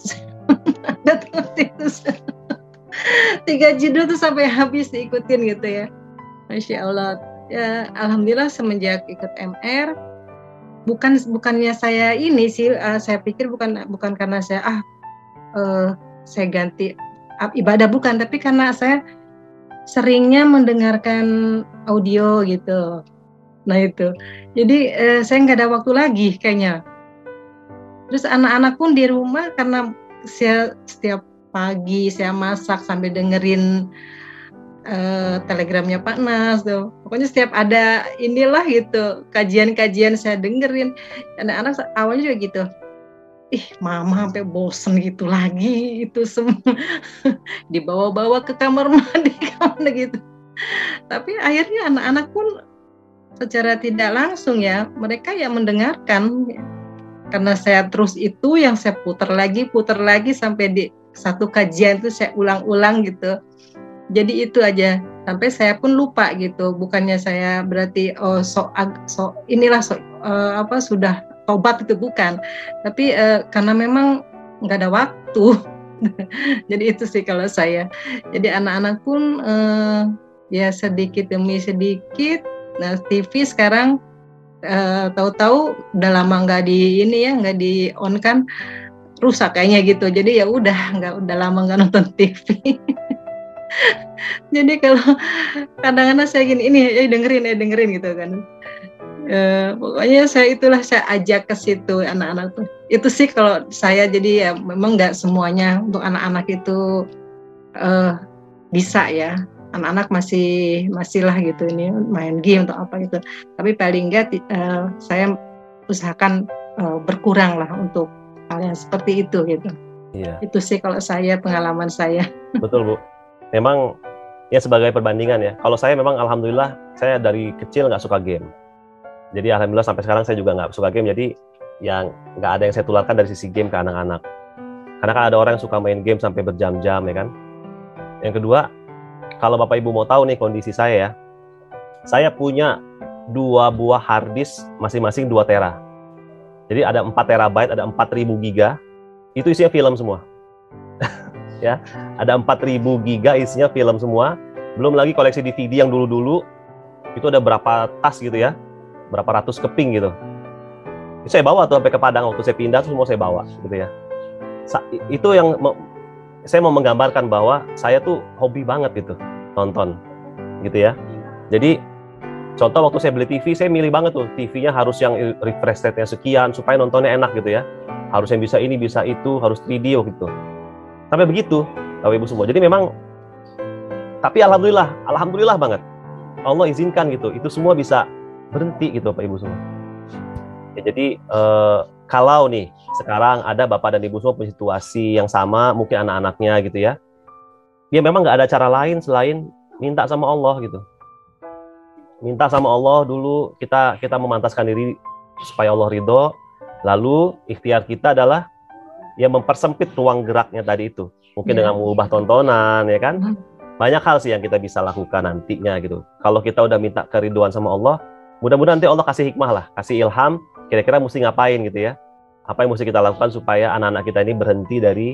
ada terus itu. 3 judul tuh sampai habis diikutin gitu ya. Masya Allah. Ya, alhamdulillah semenjak ikut MR, bukannya saya ini sih, saya pikir bukan karena saya saya ganti ibadah, bukan, tapi karena saya seringnya mendengarkan audio gitu. Nah itu, jadi saya nggak ada waktu lagi kayaknya. Terus anak-anak pun di rumah, karena saya setiap pagi saya masak sambil dengerin telegramnya Pak Nas tuh. Pokoknya setiap ada inilah gitu, kajian-kajian saya dengerin. Anak-anak awalnya juga gitu. Mama sampai bosen gitu lagi itu semua. Dibawa-bawa ke kamar mandi gitu. Tapi akhirnya anak-anak pun secara tidak langsung ya, mereka yang mendengarkan. Karena saya terus itu yang saya putar lagi sampai di satu kajian itu saya ulang-ulang gitu. Jadi itu aja, sampai saya pun lupa gitu. Bukannya saya berarti sudah tobat, itu bukan. Tapi karena memang nggak ada waktu. Jadi itu sih kalau saya. Jadi anak-anak pun ya sedikit demi sedikit. Nah, TV sekarang tahu-tahu udah lama nggak di on kan, rusak kayaknya gitu. Jadi ya udah lama nggak nonton TV. Jadi kalau kadang-kadang saya gini, dengerin gitu kan. Pokoknya saya ajak ke situ anak-anak tuh. Itu sih kalau saya. Jadi ya memang nggak semuanya untuk anak-anak itu bisa ya. Anak-anak masih lah gitu ini main game atau apa gitu. Tapi paling enggak saya usahakan berkurang lah untuk hal yang seperti itu gitu. Iya. Itu sih kalau saya, pengalaman saya. Betul, Bu. Memang ya sebagai perbandingan ya. Kalau saya memang alhamdulillah saya dari kecil nggak suka game. Jadi alhamdulillah sampai sekarang saya juga nggak suka game. Jadi yang nggak ada yang saya tularkan dari sisi game ke anak-anak. Karena kan ada orang yang suka main game sampai berjam-jam ya kan. Yang kedua, kalau Bapak Ibu mau tahu nih kondisi saya ya, saya punya 2 buah hard disk masing-masing 2 tera. Jadi ada 4 terabyte, ada 4.000 giga, itu isinya film semua. Ya, ada 4.000 giga isinya film semua. Belum lagi koleksi DVD yang dulu-dulu, itu ada berapa tas gitu ya, berapa ratus keping gitu. Itu saya bawa tuh sampai ke Padang, waktu saya pindah tuh semua saya bawa gitu ya. Itu yang saya mau menggambarkan bahwa saya tuh hobi banget gitu nonton gitu ya. Jadi contoh waktu saya beli TV, saya milih banget tuh TV-nya harus yang refresh rate-nya sekian supaya nontonnya enak gitu ya. Harus yang bisa ini, bisa itu, harus 3D gitu. Sampai begitu, Bapak Ibu semua. Jadi memang, tapi alhamdulillah banget. Allah izinkan gitu, itu semua bisa berhenti gitu Bapak Ibu semua. Ya, jadi kalau nih sekarang ada Bapak dan Ibu semua punya situasi yang sama, mungkin anak-anaknya gitu ya, ya memang nggak ada cara lain selain minta sama Allah gitu. Minta sama Allah dulu, kita memantaskan diri supaya Allah ridho. Lalu ikhtiar kita adalah ya mempersempit ruang geraknya tadi itu. Mungkin dengan mengubah tontonan ya kan. Banyak hal sih yang kita bisa lakukan nantinya gitu. Kalau kita udah minta keriduan sama Allah, mudah-mudahan nanti Allah kasih hikmah lah, kasih ilham, kira-kira mesti ngapain gitu ya. Apa yang mesti kita lakukan supaya anak-anak kita ini berhenti dari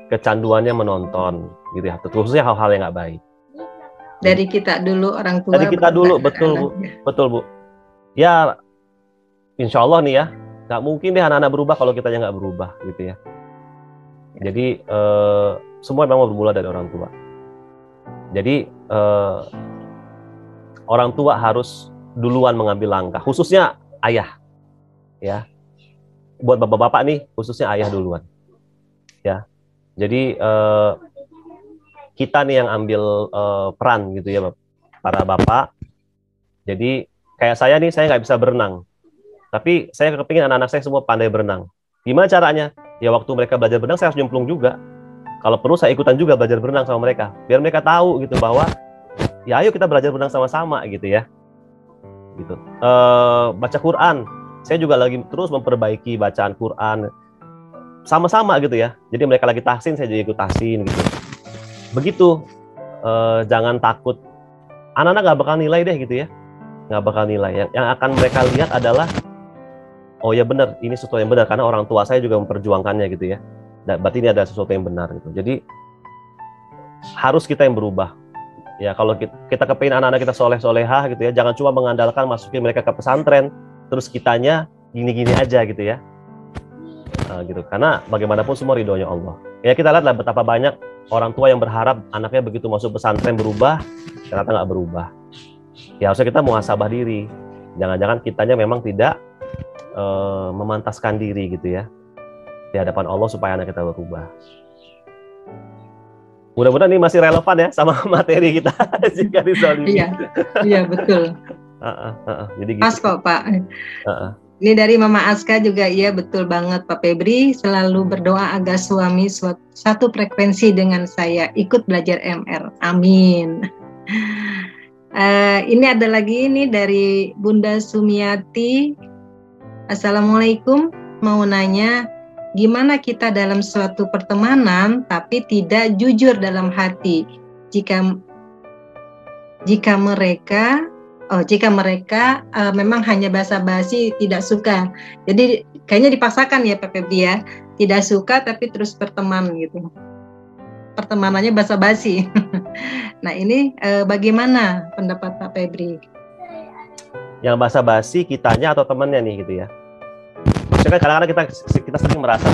kecanduannya menonton gitu ya. Khususnya hal-hal yang nggak baik. Dari kita dulu, orang tua. Dari kita dulu, betul Bu. Betul Bu. Ya, insya Allah nih ya, nggak mungkin deh anak-anak berubah kalau kitanya nggak berubah gitu ya. Jadi semua memang bermula dari orang tua. Jadi orang tua harus duluan mengambil langkah, khususnya ayah, ya. Buat bapak-bapak nih, khususnya ayah duluan, ya. Jadi kita nih yang ambil peran gitu ya, para bapak. Jadi kayak saya nih, saya nggak bisa berenang, tapi saya kepingin anak-anak saya semua pandai berenang. Gimana caranya? Ya waktu mereka belajar berenang, saya harus nyemplung juga. Kalau perlu saya ikutan juga belajar berenang sama mereka, biar mereka tahu gitu bahwa ya ayo kita belajar berenang sama-sama gitu ya. Gitu. Baca Quran, saya juga lagi terus memperbaiki bacaan Quran. sama-sama gitu ya. Jadi mereka lagi tahsin, saya juga ikut tahsin gitu. Begitu, jangan takut. Anak-anak nggak bakal nilai deh gitu ya, nggak bakal nilai. Yang akan mereka lihat adalah, oh ya benar, ini sesuatu yang benar karena orang tua saya juga memperjuangkannya gitu ya. Berarti ini ada sesuatu yang benar gitu. Jadi harus kita yang berubah. Ya kalau kita kepingin anak-anak kita soleh-solehah gitu ya, jangan cuma mengandalkan masukin mereka ke pesantren, terus kitanya gini-gini aja gitu ya. Gitu. Karena bagaimanapun semua ridhonya Allah. Ya kita lihatlah betapa banyak orang tua yang berharap anaknya begitu masuk pesantren berubah, ternyata nggak berubah. Ya harusnya kita muhasabah diri. Jangan-jangan kitanya memang tidak memantaskan diri gitu ya di hadapan Allah supaya anak kita berubah. Mudah-mudahan ini masih relevan ya sama materi kita jika dizalimi. Iya betul. Jadi gitu. Pas kok Pak. Ini dari Mama Aska juga, iya betul banget Pak Febri, selalu berdoa agar suami satu frekuensi dengan saya, ikut belajar MR. Amin. Ini ada lagi ini dari Bunda Sumiati. Assalamualaikum, mau nanya gimana kita dalam suatu pertemanan tapi tidak jujur dalam hati jika mereka memang hanya basa-basi tidak suka. Jadi kayaknya dipaksakan ya Pak Febri ya. Tidak suka tapi terus berteman gitu. Pertemanannya basa-basi. Nah ini bagaimana pendapat Pak Febri? Yang basa-basi kitanya atau temannya nih gitu ya. Maksudnya kan kadang-kadang kita sering merasa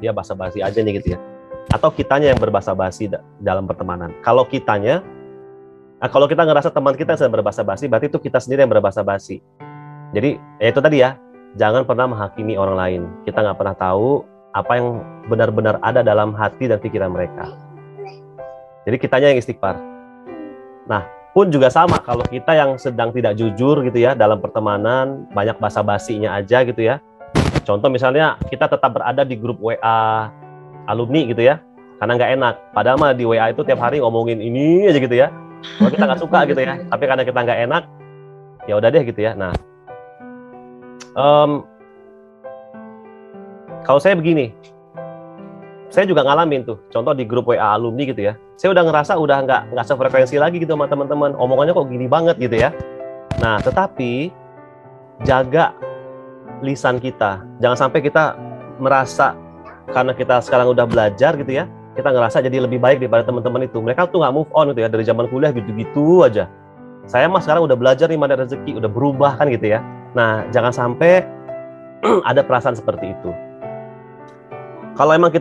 dia basa-basi aja nih gitu ya. Atau kitanya yang berbasa-basi dalam pertemanan. Kalau kitanya, kalau kita ngerasa teman kita sedang berbasa-basi, berarti itu kita sendiri yang berbasa-basi. Jadi, ya itu tadi ya, jangan pernah menghakimi orang lain. Kita nggak pernah tahu apa yang benar-benar ada dalam hati dan pikiran mereka. Jadi kitanya yang istighfar. Nah, pun juga sama kalau kita yang sedang tidak jujur gitu ya dalam pertemanan, banyak basa-basinya aja gitu ya. Contoh misalnya kita tetap berada di grup WA alumni gitu ya, karena nggak enak. Padahal mah di WA itu tiap hari ngomongin ini aja gitu ya. Kalau kita nggak suka gitu ya, tapi karena kita nggak enak, ya udah deh gitu ya. Nah, kalau saya begini, saya juga ngalamin tuh. Contoh di grup WA alumni gitu ya, saya udah ngerasa udah nggak sefrekuensi lagi gitu sama teman-teman. Omongannya kok gini banget gitu ya. Nah, tetapi jaga lisan kita, jangan sampai kita merasa karena kita sekarang udah belajar gitu ya, kita ngerasa jadi lebih baik daripada teman-teman itu. Mereka tuh nggak move on gitu ya, dari zaman kuliah gitu-gitu aja. Saya mah sekarang udah belajar nih mana rezeki, udah berubah kan gitu ya. Nah, jangan sampai ada perasaan seperti itu. Kalau emang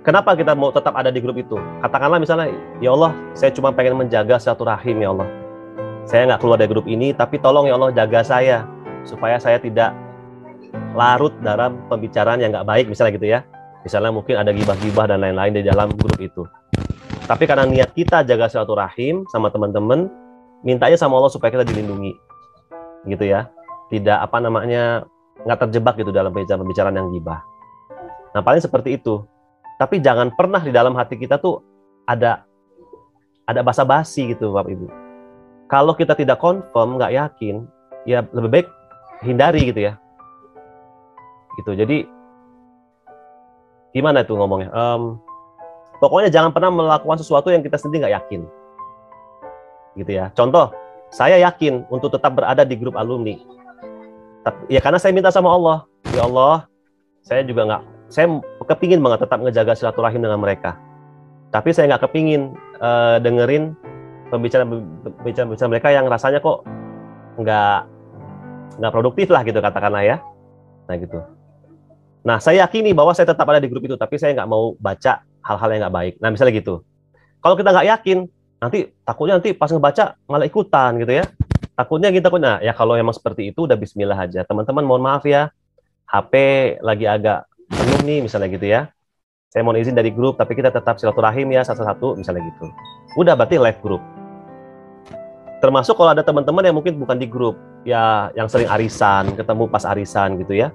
kenapa kita mau tetap ada di grup itu? Katakanlah misalnya, ya Allah, saya cuma pengen menjaga silaturahim ya Allah. Saya nggak keluar dari grup ini, tapi tolong ya Allah jaga saya, supaya saya tidak larut dalam pembicaraan yang nggak baik misalnya gitu ya. Misalnya mungkin ada gibah-gibah dan lain-lain di dalam grup itu. Tapi karena niat kita jaga silaturahim sama teman-teman, mintanya sama Allah supaya kita dilindungi, gitu ya. Tidak nggak terjebak gitu dalam pembicaraan yang gibah. Nah paling seperti itu. Tapi jangan pernah di dalam hati kita tuh ada basa-basi gitu Bapak Ibu. Kalau kita tidak confirm, nggak yakin, ya lebih baik hindari gitu ya. Gitu. Jadi gimana itu ngomongnya? Pokoknya jangan pernah melakukan sesuatu yang kita sendiri nggak yakin. Gitu ya. Contoh, saya yakin untuk tetap berada di grup alumni. Ya karena saya minta sama Allah. Ya Allah, saya kepingin banget tetap ngejaga silaturahim dengan mereka. Tapi saya nggak kepingin dengerin pembicaraan mereka yang rasanya kok nggak produktif lah gitu katakanlah ya. Nah gitu. Nah, saya yakini bahwa saya tetap ada di grup itu, tapi saya nggak mau baca hal-hal yang nggak baik. Nah, misalnya gitu. Kalau kita nggak yakin, takutnya pas ngebaca malah ikutan gitu ya. Takutnya. Nah, ya kalau emang seperti itu, udah bismillah aja. Teman-teman, mohon maaf ya, HP lagi agak penuh nih, misalnya gitu ya. Saya mohon izin dari grup, tapi kita tetap silaturahim ya, satu-satu, misalnya gitu. Udah, berarti live grup. Termasuk kalau ada teman-teman yang mungkin bukan di grup, ya yang sering arisan, ketemu pas arisan gitu ya.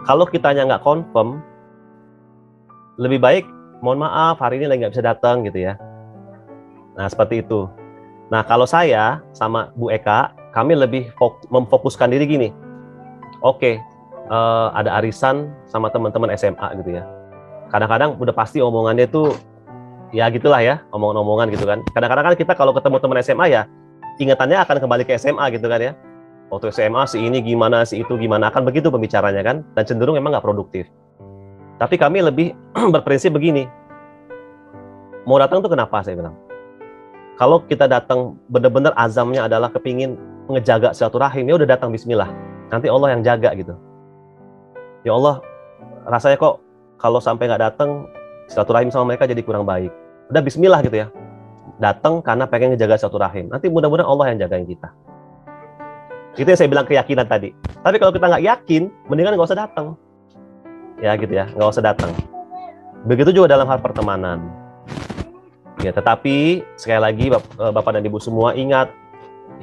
Kalau kitanya nggak confirm, lebih baik, mohon maaf, hari ini lagi nggak bisa datang gitu ya. Nah, seperti itu. Nah, kalau saya sama Bu Eka, kami lebih memfokuskan diri gini. Oke, ada arisan sama teman-teman SMA gitu ya. Kadang-kadang udah pasti omongannya tuh ya gitulah ya, omongan-omongan gitu kan. Kadang-kadang kan kita kalau ketemu teman SMA ya, ingatannya akan kembali ke SMA gitu kan ya. Waktu SMA si ini gimana, si itu gimana, akan begitu pembicaranya kan, dan cenderung memang nggak produktif. Tapi kami lebih berprinsip begini, mau datang tuh kenapa saya bilang. Kalau kita datang benar-benar azamnya adalah kepingin ngejaga silaturahim, ya udah datang bismillah. Nanti Allah yang jaga gitu. Ya Allah, rasanya kok kalau sampai nggak datang, silaturahim sama mereka jadi kurang baik. Udah bismillah gitu ya. Datang karena pengen ngejaga silaturahim. Nanti mudah-mudahan Allah yang jagain kita. Itu yang saya bilang keyakinan tadi. Tapi kalau kita nggak yakin, mendingan nggak usah datang. Ya gitu ya, nggak usah datang. Begitu juga dalam hal pertemanan. Ya, tetapi sekali lagi Bapak dan Ibu semua ingat,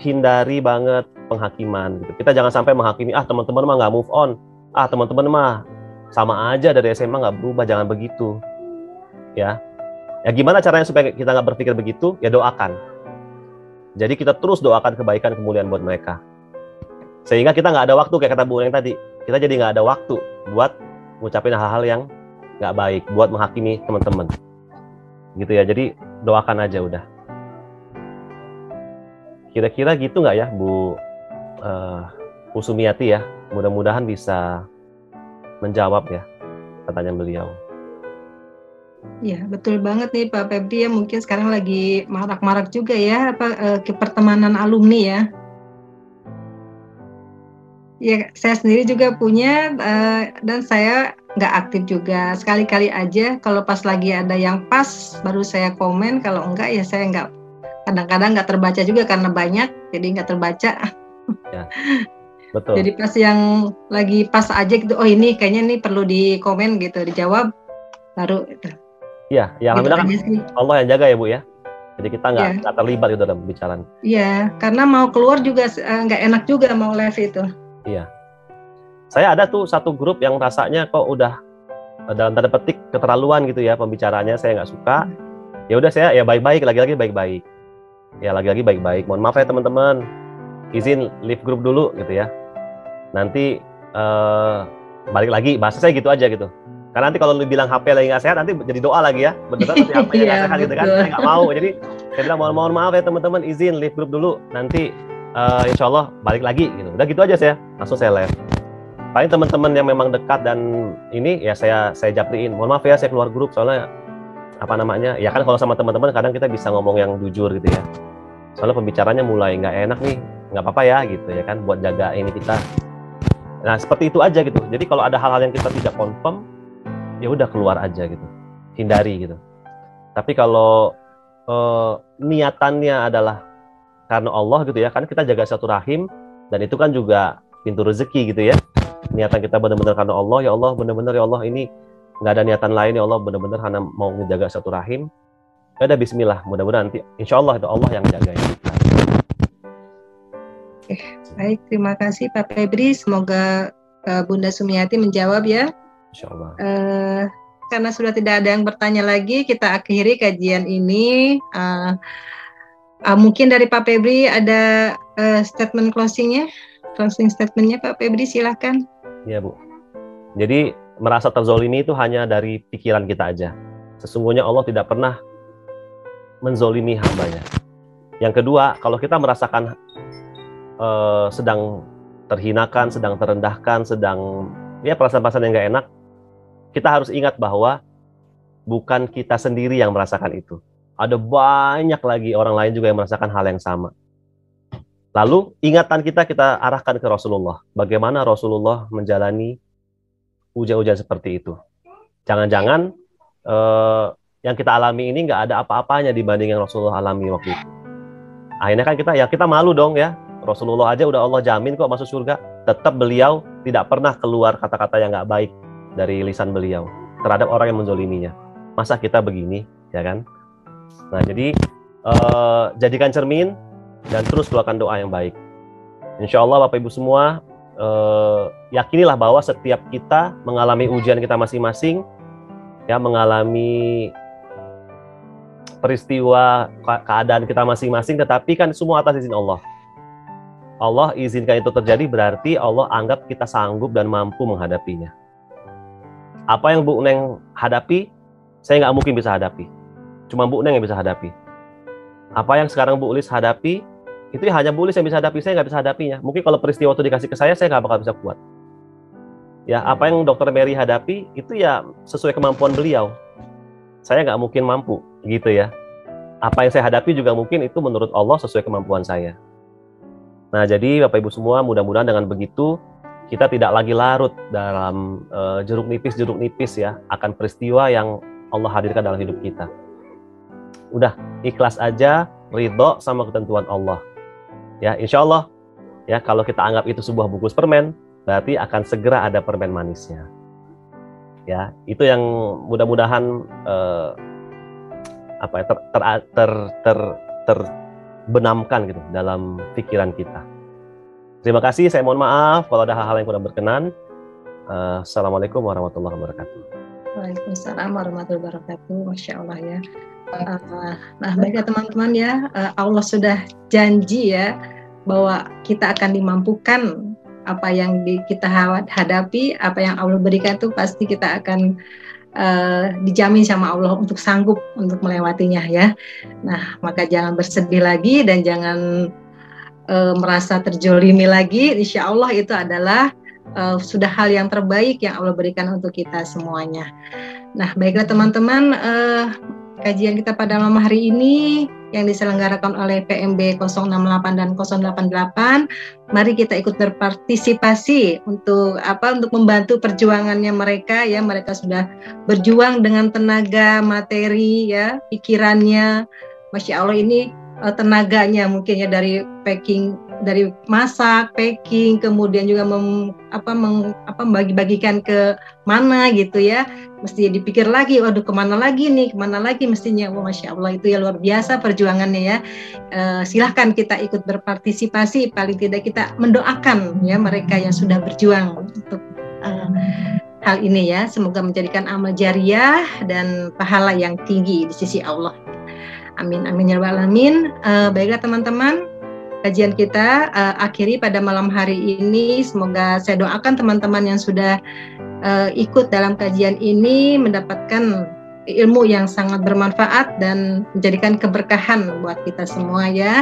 hindari banget penghakiman. Gitu. Kita jangan sampai menghakimi, teman-teman mah nggak move on, teman-teman mah sama aja dari SMA nggak berubah, jangan begitu. Ya gimana caranya supaya kita nggak berpikir begitu? Ya doakan. Jadi kita terus doakan kebaikan kemuliaan buat mereka. Sehingga kita nggak ada waktu kayak kata Bu yang tadi. Kita jadi nggak ada waktu buat ngucapin hal-hal yang nggak baik, buat menghakimi teman-teman. Gitu ya. Jadi doakan aja udah. Kira-kira gitu nggak ya Bu Sumiati ya? Mudah-mudahan bisa menjawab ya pertanyaan beliau. Ya, betul banget nih Pak Febri ya. Mungkin sekarang lagi marak-marak juga ya ke pertemanan alumni ya. Ya, saya sendiri juga punya dan saya nggak aktif juga. Sekali-kali aja kalau pas lagi ada yang pas baru saya komen. Kalau enggak ya saya nggak. Kadang-kadang nggak terbaca juga karena banyak, jadi nggak terbaca. Ya, betul. Jadi pas yang lagi pas aja gitu, oh ini kayaknya nih perlu dikomen gitu, dijawab baru itu. Iya, ya alhamdulillah kan Allah yang jaga ya Bu ya. Jadi kita nggak terlibat gitu dalam pembicaraan. Iya, karena mau keluar juga nggak enak juga mau live itu. Iya. Saya ada tuh satu grup yang rasanya kok udah dalam tanda petik keterlaluan gitu ya pembicaraannya, saya nggak suka. Ya udah saya ya baik-baik, lagi-lagi baik-baik. Ya lagi-lagi baik-baik. Mohon maaf ya teman-teman. Izin leave grup dulu gitu ya. Nanti balik lagi, bahasa saya gitu aja gitu. Karena nanti kalau lu bilang HP lagi nggak sehat, nanti jadi doa lagi ya. Bener-bener nanti HP-nya nggak sehat gitu kan. Saya nggak mau. Jadi saya bilang mohon maaf ya teman-teman, izin leave grup dulu. Nanti insya Allah balik lagi gitu. Udah gitu aja saya, langsung saya live. Paling teman-teman yang memang dekat dan ini ya saya japriin. Mohon maaf ya saya keluar grup soalnya ya kan kalau sama teman-teman kadang kita bisa ngomong yang jujur gitu ya. Soalnya pembicaranya mulai nggak enak nih, nggak apa-apa ya gitu ya kan, buat jaga ini kita. Nah seperti itu aja gitu. Jadi kalau ada hal-hal yang kita tidak confirm, ya udah keluar aja gitu, hindari gitu. Tapi kalau niatannya adalah karena Allah gitu ya, kan kita jaga silaturahim dan itu kan juga pintu rezeki gitu ya. Niatan kita benar-benar karena Allah, ya Allah benar-benar ya Allah ini nggak ada niatan lain ya Allah, benar-benar karena mau ngejaga silaturahim. Ya udah bismillah, mudah-mudahan nanti insya Allah itu Allah yang jagain kita. Baik, terima kasih Pak Febri. Semoga Bunda Sumiati menjawab ya. Insya Allah. Karena sudah tidak ada yang bertanya lagi, kita akhiri kajian ini. Mungkin dari Pak Febri ada statement closing statementnya Pak Febri, silakan. Iya Bu. Jadi merasa terzolimi itu hanya dari pikiran kita aja. Sesungguhnya Allah tidak pernah menzolimi hambanya. Yang kedua, kalau kita merasakan sedang terhinakan, sedang terendahkan, sedang ya perasaan-perasaan yang nggak enak, kita harus ingat bahwa bukan kita sendiri yang merasakan itu. Ada banyak lagi orang lain juga yang merasakan hal yang sama. Lalu ingatan kita arahkan ke Rasulullah. Bagaimana Rasulullah menjalani ujian-ujian seperti itu. Jangan-jangan yang kita alami ini nggak ada apa-apanya dibanding yang Rasulullah alami waktu itu. Akhirnya kan kita malu dong ya. Rasulullah aja udah Allah jamin kok masuk surga. Tetap beliau tidak pernah keluar kata-kata yang nggak baik dari lisan beliau terhadap orang yang menzoliminya. Masa kita begini, ya kan? Nah, jadi jadikan cermin dan terus keluarkan doa yang baik. Insya Allah Bapak Ibu semua, yakinilah bahwa setiap kita mengalami ujian kita masing-masing, ya mengalami peristiwa keadaan kita masing-masing, tetapi kan semua atas izin Allah. Allah izinkan itu terjadi berarti Allah anggap kita sanggup dan mampu menghadapinya. Apa yang Bu Neng hadapi, saya nggak mungkin bisa hadapi. Cuma Bu Neng yang bisa hadapi. Apa yang sekarang Bu Ulis hadapi, itu ya hanya Bu Ulis yang bisa hadapi, saya nggak bisa hadapinya. Mungkin kalau peristiwa itu dikasih ke saya nggak bakal bisa kuat. Ya, apa yang Dr. Mary hadapi, itu ya sesuai kemampuan beliau. Saya nggak mungkin mampu, gitu ya. Apa yang saya hadapi juga mungkin itu menurut Allah sesuai kemampuan saya. Nah, jadi Bapak Ibu semua, mudah-mudahan dengan begitu kita tidak lagi larut dalam jeruk nipis ya akan peristiwa yang Allah hadirkan dalam hidup kita. Udah ikhlas aja, ridho sama ketentuan Allah. Ya, insya Allah ya kalau kita anggap itu sebuah bungkus permen, berarti akan segera ada permen manisnya. Ya, itu yang mudah-mudahan terbenamkan gitu dalam pikiran kita. Terima kasih, saya mohon maaf kalau ada hal-hal yang kurang berkenan. Assalamualaikum warahmatullahi wabarakatuh. Waalaikumsalam warahmatullahi wabarakatuh. Masya Allah ya. Nah, baiklah teman-teman ya, Allah sudah janji ya bahwa kita akan dimampukan apa yang kita hadapi, apa yang Allah berikan itu pasti kita akan dijamin sama Allah untuk sanggup untuk melewatinya ya. Nah, maka jangan bersedih lagi dan jangan merasa terjolimi lagi. Insya Allah itu adalah sudah hal yang terbaik yang Allah berikan untuk kita semuanya. Nah, baiklah teman-teman, kajian kita pada malam hari ini yang diselenggarakan oleh PMB 068 dan 088. Mari kita ikut berpartisipasi untuk membantu perjuangannya mereka ya. Mereka sudah berjuang dengan tenaga, materi ya, pikirannya. Masya Allah, ini tenaganya mungkin ya, dari packing, dari masak, packing, kemudian juga membagi-bagikan ke mana gitu ya. Mesti dipikir lagi, waduh kemana lagi mestinya. Wah, Masya Allah, itu ya luar biasa perjuangannya ya. Silahkan kita ikut berpartisipasi, paling tidak kita mendoakan ya mereka yang sudah berjuang untuk hal ini ya. Semoga menjadikan amal jariah dan pahala yang tinggi di sisi Allah. Amin, amin ya rabbal alamin. Baiklah teman-teman, kajian kita akhiri pada malam hari ini. Semoga saya doakan teman-teman yang sudah ikut dalam kajian ini mendapatkan ilmu yang sangat bermanfaat dan menjadikan keberkahan buat kita semua ya,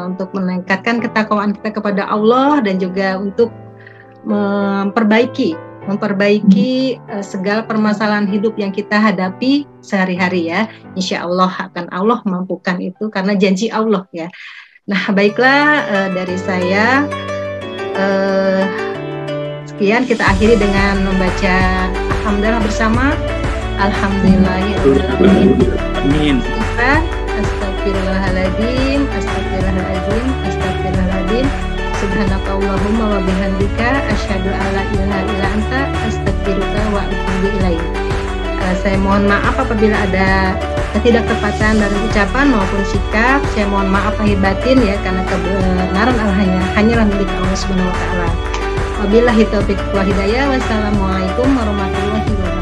untuk meningkatkan ketakwaan kita kepada Allah dan juga untuk memperbaiki segala permasalahan hidup yang kita hadapi sehari-hari ya. Insya Allah akan Allah mampukan itu karena janji Allah ya. Nah, baiklah, dari saya sekian, kita akhiri dengan membaca alhamdulillah bersama. Alhamdulillahirabbil alamin. Astagfirullahaladzim. Subhanakallahumma wa bihamdika asyhadu an la ilaha illa anta astaghfiruka wa atubu ilaik. Saya mohon maaf apabila ada ketidaktepatan dalam ucapan maupun sikap. Saya mohon maaf lahir batin ya, karena kebenaran hanyalah milik Allah Subhanahu wa taala. Wabillahi taufiq wal hidayah. Wassalamualaikum warahmatullahi wabarakatuh.